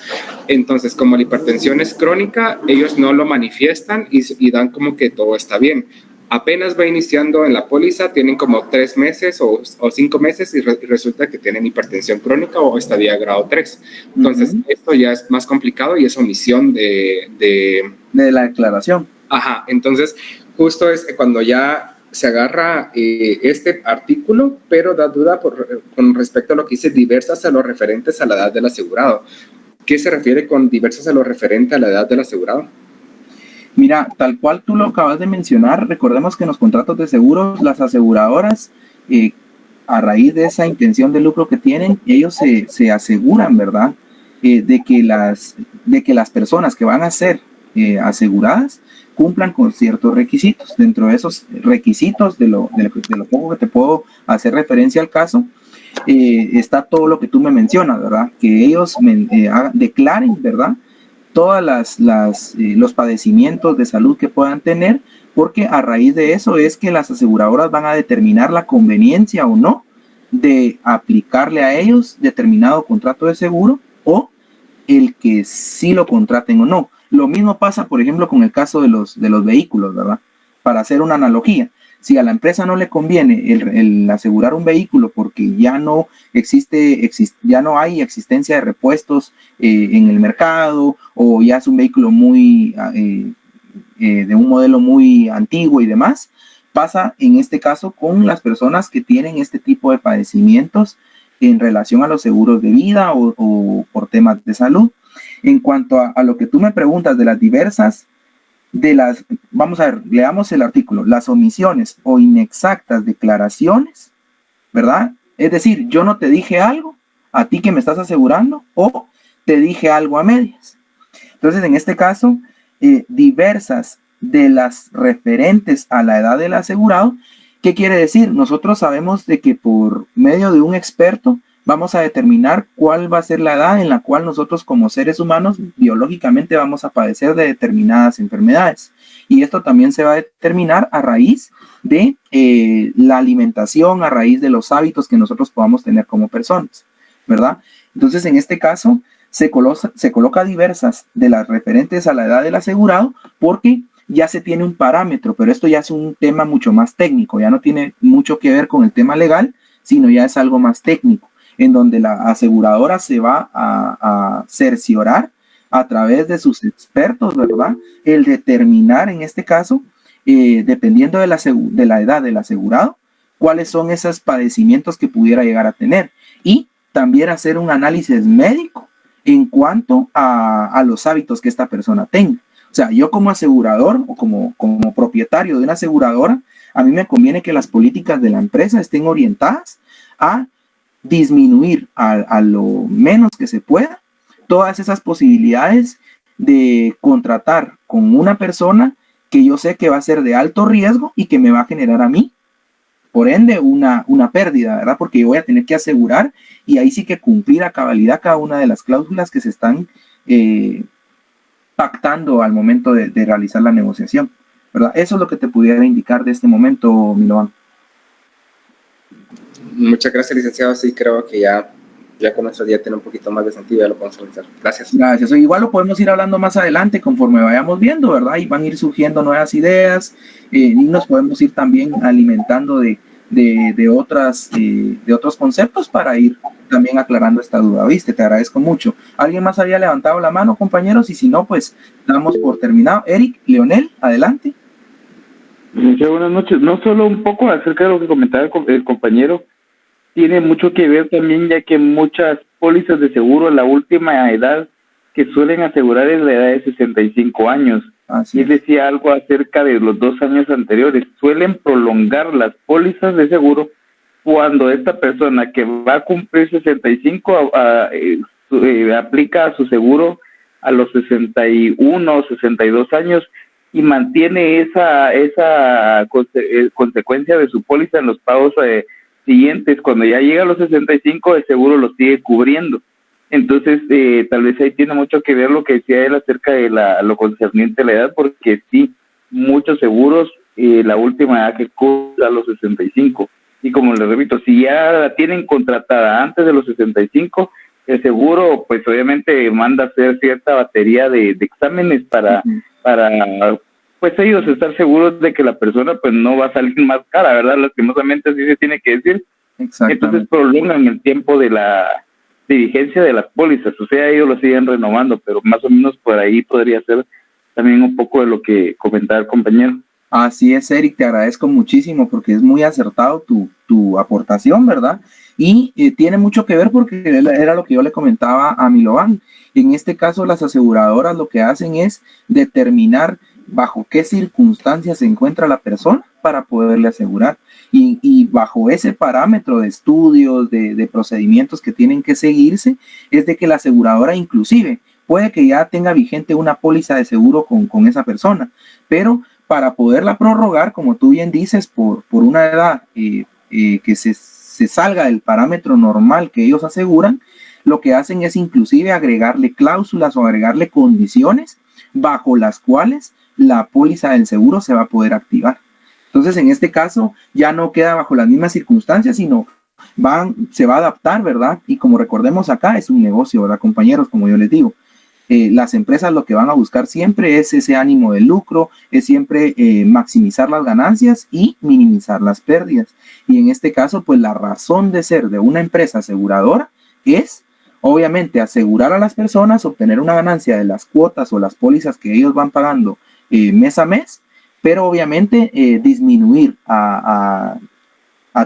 Entonces, como la hipertensión es crónica, ellos no lo manifiestan y dan como que todo está bien. Apenas va iniciando en la póliza, tienen como 3 meses o 5 meses y resulta que tienen hipertensión crónica o estadia grado 3. Entonces, esto ya es más complicado y es omisión de la declaración. Ajá, entonces justo es cuando ya se agarra este artículo, pero da duda con respecto a lo que dice diversas a los referentes a la edad del asegurado. ¿Qué se refiere con diversas a lo referente a la edad del asegurado? Mira, tal cual tú lo acabas de mencionar, recordemos que en los contratos de seguros, las aseguradoras, a raíz de esa intención de lucro que tienen, ellos se aseguran, ¿verdad? De que las personas que van a ser aseguradas cumplan con ciertos requisitos. Dentro de esos requisitos, de lo poco que te puedo hacer referencia al caso, está todo lo que tú me mencionas, ¿verdad? Que ellos declaren, ¿verdad? Todas los padecimientos de salud que puedan tener, porque a raíz de eso es que las aseguradoras van a determinar la conveniencia o no de aplicarle a ellos determinado contrato de seguro o el que sí lo contraten o no. Lo mismo pasa, por ejemplo, con el caso de los vehículos, ¿verdad? Para hacer una analogía, si a la empresa no le conviene el asegurar un vehículo porque ya no ya no hay existencia de repuestos en el mercado, o ya es un vehículo muy de un modelo muy antiguo y demás, pasa en este caso con las personas que tienen este tipo de padecimientos en relación a los seguros de vida o por temas de salud. En cuanto a lo que tú me preguntas de las diversas, vamos a ver, leamos el artículo, las omisiones o inexactas declaraciones, ¿verdad? Es decir, yo no te dije algo a ti que me estás asegurando, o te dije algo a medias. Entonces, en este caso, diversas de las referentes a la edad del asegurado, ¿qué quiere decir? Nosotros sabemos de que por medio de un experto vamos a determinar cuál va a ser la edad en la cual nosotros como seres humanos biológicamente vamos a padecer de determinadas enfermedades. Y esto también se va a determinar a raíz de la alimentación, a raíz de los hábitos que nosotros podamos tener como personas, ¿verdad? Entonces, en este caso, se coloca diversas de las referentes a la edad del asegurado porque ya se tiene un parámetro, pero esto ya es un tema mucho más técnico, ya no tiene mucho que ver con el tema legal, sino ya es algo más técnico, en donde la aseguradora se va a cerciorar a través de sus expertos, ¿verdad? El determinar en este caso, dependiendo de la edad del asegurado, cuáles son esos padecimientos que pudiera llegar a tener, y también hacer un análisis médico en cuanto a los hábitos que esta persona tenga. O sea, yo como asegurador o como propietario de una aseguradora, a mí me conviene que las políticas de la empresa estén orientadas a disminuir a lo menos que se pueda todas esas posibilidades de contratar con una persona que yo sé que va a ser de alto riesgo y que me va a generar a mí, por ende, una pérdida, ¿verdad? Porque yo voy a tener que asegurar, y ahí sí que cumplir a cabalidad cada una de las cláusulas que se están pactando al momento de realizar la negociación, ¿verdad? Eso es lo que te pudiera indicar de este momento, Milovan. Muchas gracias, licenciado. Sí, creo que ya con nuestro día tiene un poquito más de sentido, ya lo podemos realizar. Gracias. Gracias. Igual lo podemos ir hablando más adelante conforme vayamos viendo, ¿verdad? Y van a ir surgiendo nuevas ideas, y nos podemos ir también alimentando de otros conceptos para ir también aclarando esta duda. ¿Viste? Te agradezco mucho. ¿Alguien más había levantado la mano, compañeros? Y si no, pues damos por terminado. Eric, Leonel, adelante. Muchas buenas noches. No solo un poco acerca de lo que comentaba el compañero, tiene mucho que ver también, ya que muchas pólizas de seguro, la última edad que suelen asegurar es la edad de 65 años. Y él decía algo acerca de los 2 años anteriores. Suelen prolongar las pólizas de seguro cuando esta persona que va a cumplir 65 aplica su seguro a los 61 o 62 años y mantiene esa consecuencia de su póliza en los pagos siguientes. Cuando ya llega a los 65, el seguro lo sigue cubriendo. Entonces, tal vez ahí tiene mucho que ver lo que decía él acerca de lo concerniente a la edad, porque sí, muchos seguros, la última edad que cubre a los 65. Y como les repito, si ya la tienen contratada antes de los 65, el seguro, pues obviamente manda a hacer cierta batería de exámenes para pues ellos estar seguros de que la persona pues no va a salir más cara, ¿verdad? Lastimosamente así se tiene que decir. Entonces prolongan el tiempo de la vigencia de las pólizas, o sea, ellos lo siguen renovando, pero más o menos por ahí podría ser también un poco de lo que comentaba el compañero. Así es, Eric, te agradezco muchísimo porque es muy acertado tu aportación, ¿verdad? Y tiene mucho que ver porque era lo que yo le comentaba a Milovan. En este caso, las aseguradoras lo que hacen es determinar bajo qué circunstancias se encuentra la persona para poderle asegurar. Y bajo ese parámetro de estudios, de procedimientos que tienen que seguirse, es de que la aseguradora inclusive puede que ya tenga vigente una póliza de seguro con esa persona, pero para poderla prorrogar, como tú bien dices, por una edad que se se salga del parámetro normal que ellos aseguran, lo que hacen es inclusive agregarle cláusulas o agregarle condiciones bajo las cuales la póliza del seguro se va a poder activar. Entonces, en este caso, ya no queda bajo las mismas circunstancias, sino se va a adaptar, ¿verdad? Y como recordemos acá, es un negocio, ¿verdad, compañeros? Como yo les digo, las empresas lo que van a buscar siempre es ese ánimo de lucro, es siempre maximizar las ganancias y minimizar las pérdidas. Y en este caso, pues la razón de ser de una empresa aseguradora es, obviamente, asegurar a las personas, obtener una ganancia de las cuotas o las pólizas que ellos van pagando mes a mes, pero obviamente disminuir a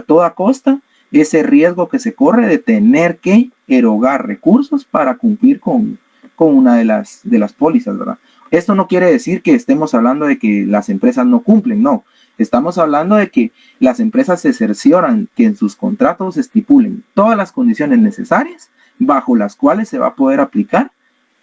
toda costa ese riesgo que se corre de tener que erogar recursos para cumplir con una de las pólizas, ¿verdad? Esto no quiere decir que estemos hablando de que las empresas no cumplen, no. Estamos hablando de que las empresas se cercioran que en sus contratos estipulen todas las condiciones necesarias bajo las cuales se va a poder aplicar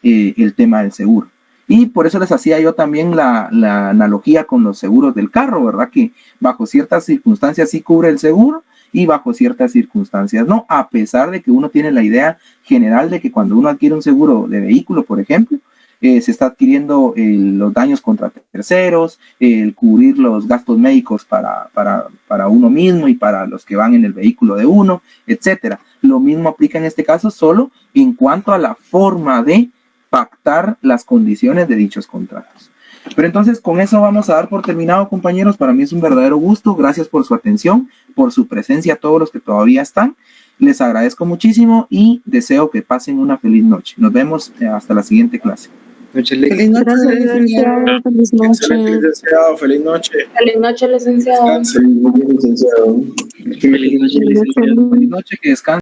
el tema del seguro. Y por eso les hacía yo también la analogía con los seguros del carro, ¿verdad? Que bajo ciertas circunstancias sí cubre el seguro y bajo ciertas circunstancias no, a pesar de que uno tiene la idea general de que cuando uno adquiere un seguro de vehículo, por ejemplo, se está adquiriendo los daños contra terceros, el cubrir los gastos médicos para uno mismo y para los que van en el vehículo de uno, etcétera. Lo mismo aplica en este caso, solo en cuanto a la forma de pactar las condiciones de dichos contratos. Pero entonces con eso vamos a dar por terminado, compañeros. Para mí es un verdadero gusto. Gracias por su atención, por su presencia a todos los que todavía están. Les agradezco muchísimo y deseo que pasen una feliz noche. Nos vemos hasta la siguiente clase. Feliz noche, licenciado. Feliz noche. Licenciado, feliz noche. Feliz noche, licenciado. Feliz noche, que descansen.